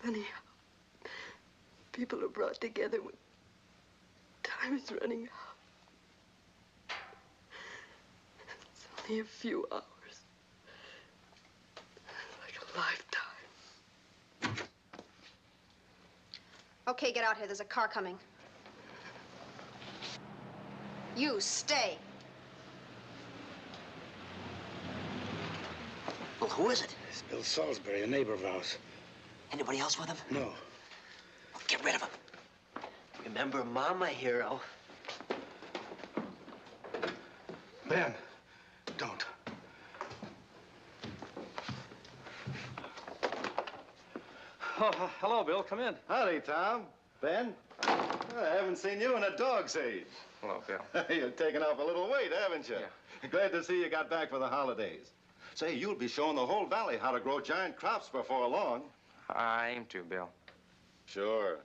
Anyhow, people are brought together when time is running out. only a few hours. Like a lifetime. Okay, get out here. There's a car coming. You stay. Well, who is it? It's Bill Salisbury, a neighbor of ours. Anybody else with him? No. Well, get rid of him. Remember Mama, hero. Ben, don't. Oh, hello, Bill. Come in. Howdy, Tom. Ben? I haven't seen you in a dog's age. Hello, Bill. You've taken off a little weight, haven't you? Yeah. Glad to see you got back for the holidays. Say, you'll be showing the whole valley how to grow giant crops before long. I aim to, Bill. Sure.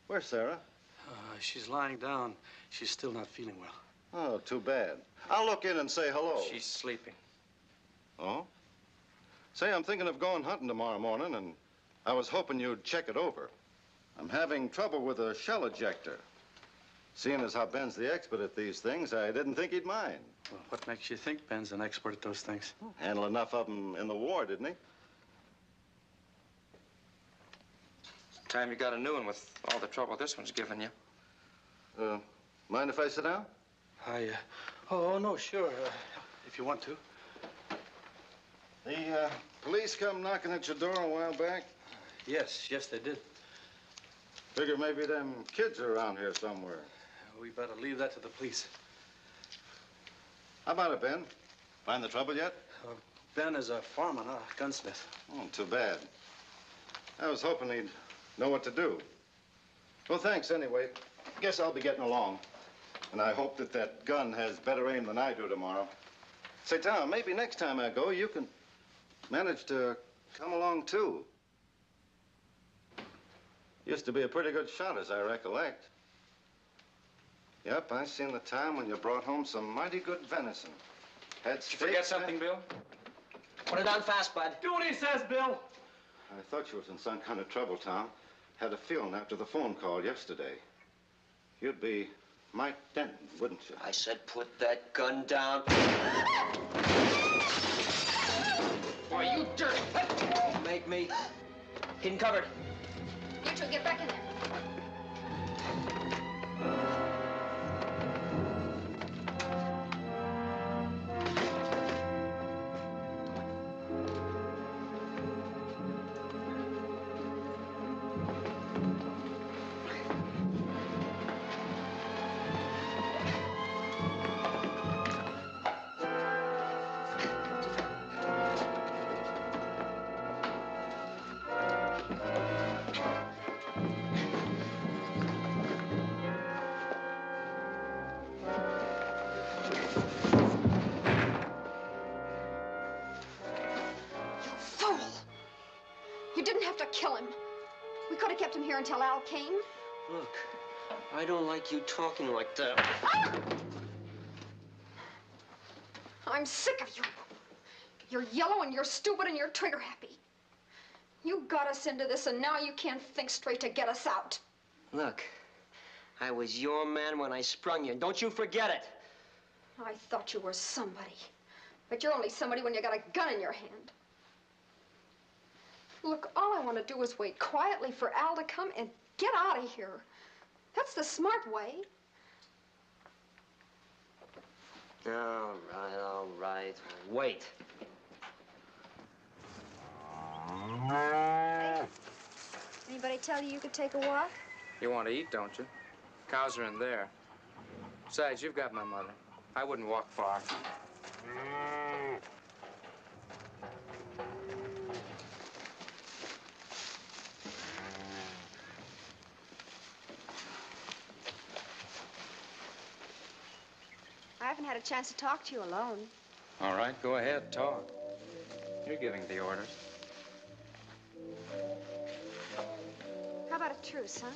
Where's Sarah? She's lying down. She's still not feeling well. Oh, too bad. I'll look in and say hello. She's sleeping. Oh? Say, I'm thinking of going hunting tomorrow morning, and I was hoping you'd check it over. I'm having trouble with a shell ejector. Seeing as how Ben's the expert at these things, I didn't think he'd mind. Well, what makes you think Ben's an expert at those things? Handled enough of them in the war, didn't he? Time you got a new one with all the trouble this one's given you. Mind if I sit down? Oh, no, sure. If you want to. The police come knocking at your door a while back? Yes, they did. Figure maybe them kids are around here somewhere. We better leave that to the police. How about it, Ben? Find the trouble yet? Ben is a foreman, not a gunsmith. Oh, too bad. I was hoping he'd know what to do. Well, thanks anyway. Guess I'll be getting along. And I hope that that gun has better aim than I do tomorrow. Say, Tom, maybe next time I go, you can manage to come along, too. Used to be a pretty good shot, as I recollect. Yep, I seen the time when you brought home some mighty good venison. Had Did you forget something, Bill? Put it on fast, bud. Do what he says, Bill. I thought you was in some kind of trouble, Tom. Had a feeling after the phone call yesterday. You'd be Mike Denton, wouldn't you? I said put that gun down. Boy, you dirt! Don't make me. Hidden covered. You two, get back in there. You didn't have to kill him. We could have kept him here until Al came. Look, I don't like you talking like that. I'm sick of you. You're yellow and you're stupid and you're trigger happy. You got us into this and now you can't think straight to get us out. Look, I was your man when I sprung you. Don't you forget it. I thought you were somebody. But you're only somebody when you got a gun in your hand. Look, all I want to do is wait quietly for Al to come and get out of here. That's the smart way. All right. Wait. Hey, anybody tell you could take a walk? You want to eat, don't you? Cows are in there. Besides, you've got my mother. I wouldn't walk far. I haven't had a chance to talk to you alone. All right, go ahead, talk. You're giving the orders. How about a truce, huh?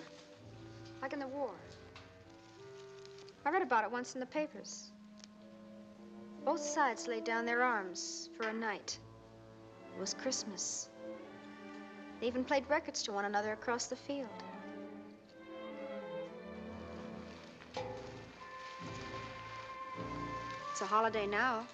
Like in the war. I read about it once in the papers. Both sides laid down their arms for a night. It was Christmas. They even played records to one another across the field. It's a holiday now.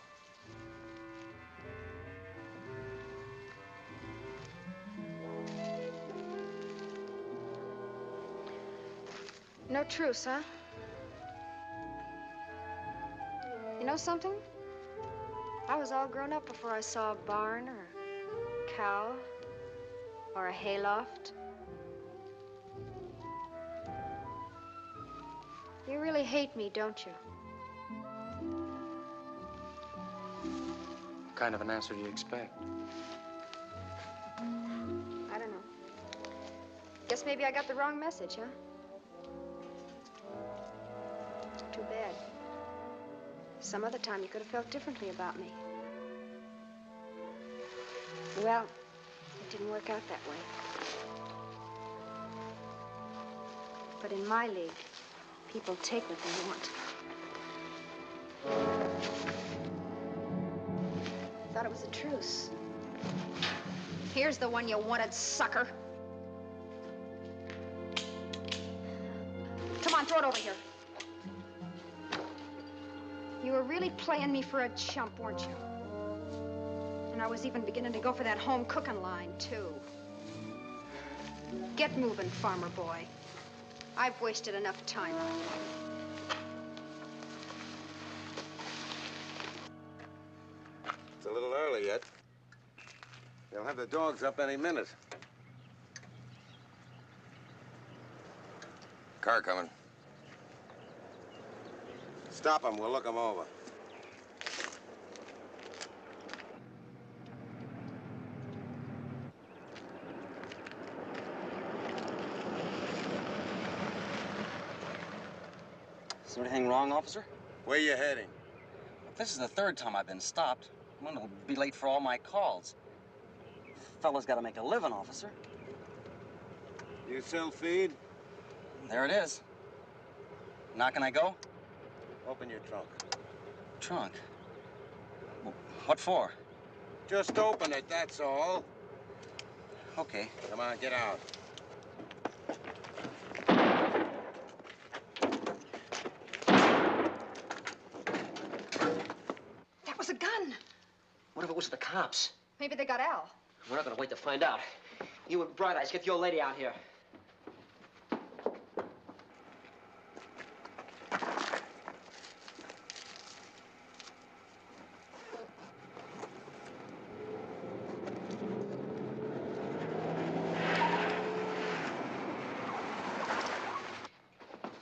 No truce, huh? You know something? I was all grown up before I saw a barn or a cow or a hayloft. You really hate me, don't you? What kind of an answer do you expect? I don't know. Guess maybe I got the wrong message, huh? Too bad. Some other time you could have felt differently about me. Well, it didn't work out that way. But in my league, people take what they want. Thought it was a truce. Here's the one you wanted, sucker. Come on, throw it over here. You were really playing me for a chump, weren't you? And I was even beginning to go for that home cooking line, too. Get moving, farmer boy. I've wasted enough time on you. It's a little early yet. They'll have the dogs up any minute. Car coming. Stop them. We'll look them over. Is there anything wrong, officer? Where you heading? This is the third time I've been stopped. I'm gonna be late for all my calls. Fella's gotta make a living, officer. You sell feed? There it is. Now can I go? Open your trunk. Trunk? What for? Just open it, that's all. Okay. Come on, get out. That was a gun. What if it was the cops? Maybe they got Al. We're not gonna wait to find out. You and Bright Eyes, get the old lady out here.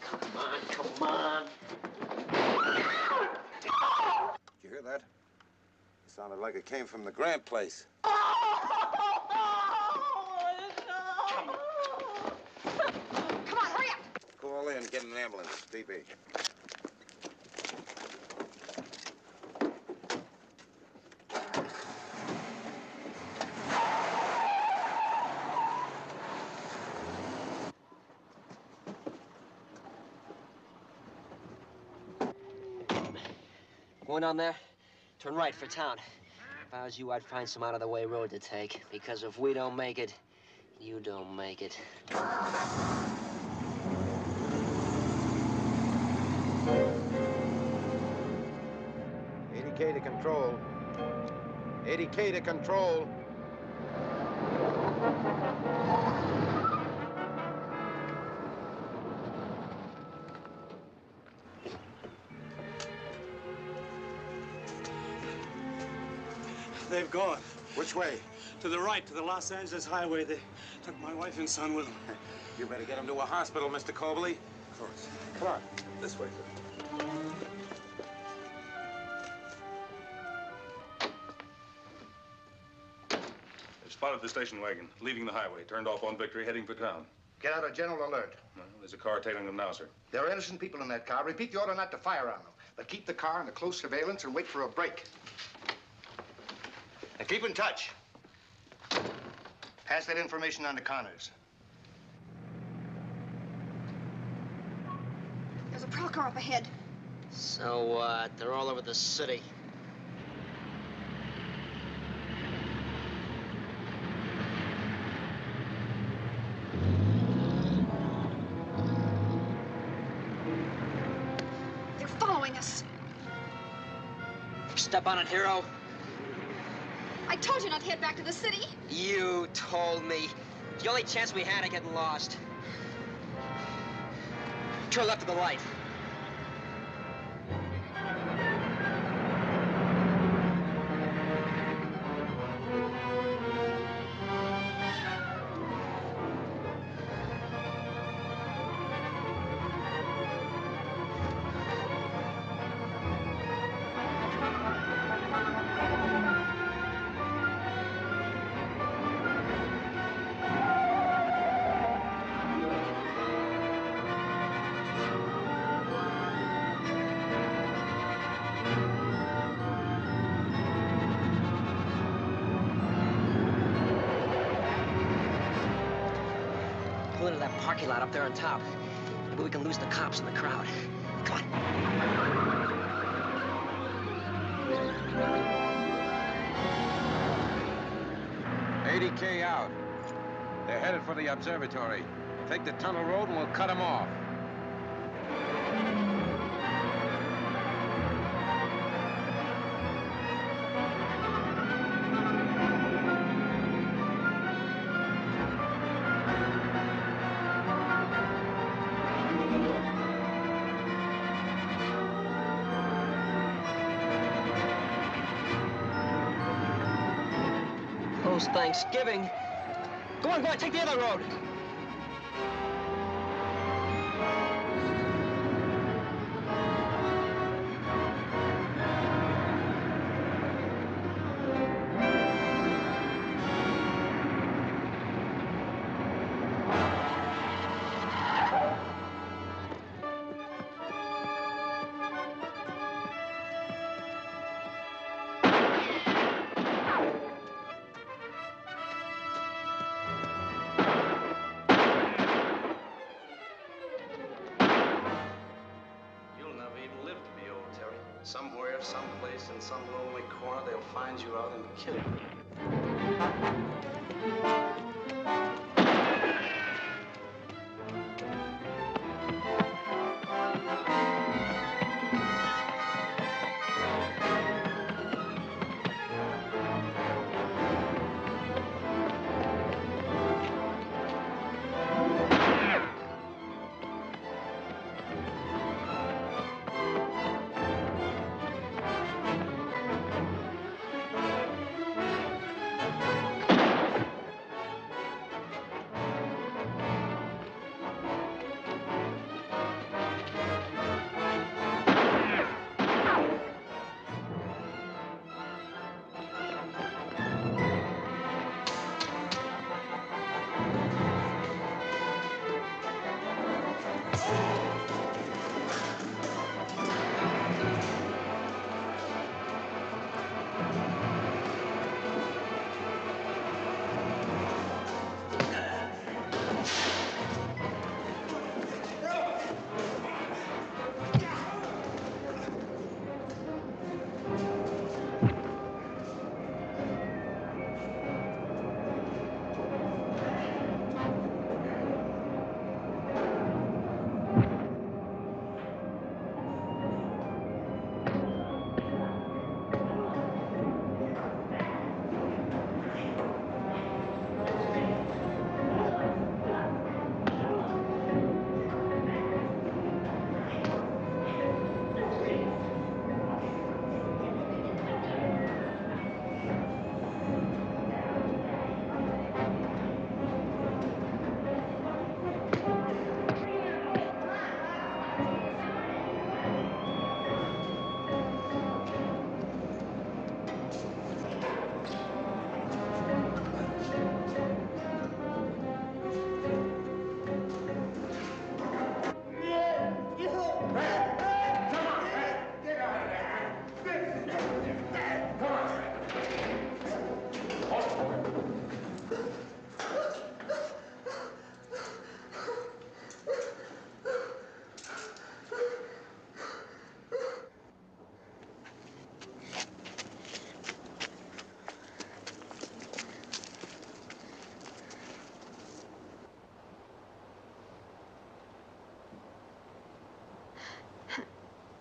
Come on. Did you hear that? It sounded like it came from the Grant place. Come on, hurry up! Call in, get an ambulance. DB. Going on there, turn right for town. If I was you, I'd find some out-of-the-way road to take. Because if we don't make it, you don't make it. 80K to control. 80K to control. They've gone. Which way? To the right, to the Los Angeles highway. They took my wife and son with them. You better get them to a hospital, Mr. Cobley. Of course. Come on. This way, sir. They've spotted the station wagon, leaving the highway, turned off on Victory, heading for town. Get out a general alert. Well, there's a car tailing them now, sir. There are innocent people in that car. Repeat the order not to fire on them. But keep the car under close surveillance and wait for a break. And keep in touch. Pass that information on to Connors. There's a prowl car up ahead. So, they're all over the city. They're following us. Step on it, hero. I told you not to head back to the city. You told me. The only chance we had of getting lost. Turn left at the light. Pull into that parking lot up there on top. Maybe we can lose the cops in the crowd. Come on. 80K out. They're headed for the observatory. Take the tunnel road and we'll cut them off. Thanksgiving. Go on, take the other road. Somewhere, someplace, in some lonely corner, they'll find you out and kill you.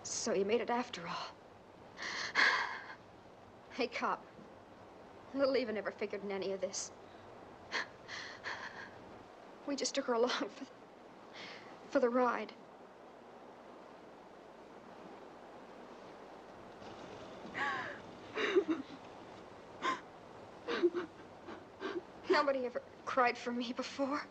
So you made it after all. Hey, cop. Little Eva never figured in any of this. We just took her along for the ride. Nobody ever cried for me before.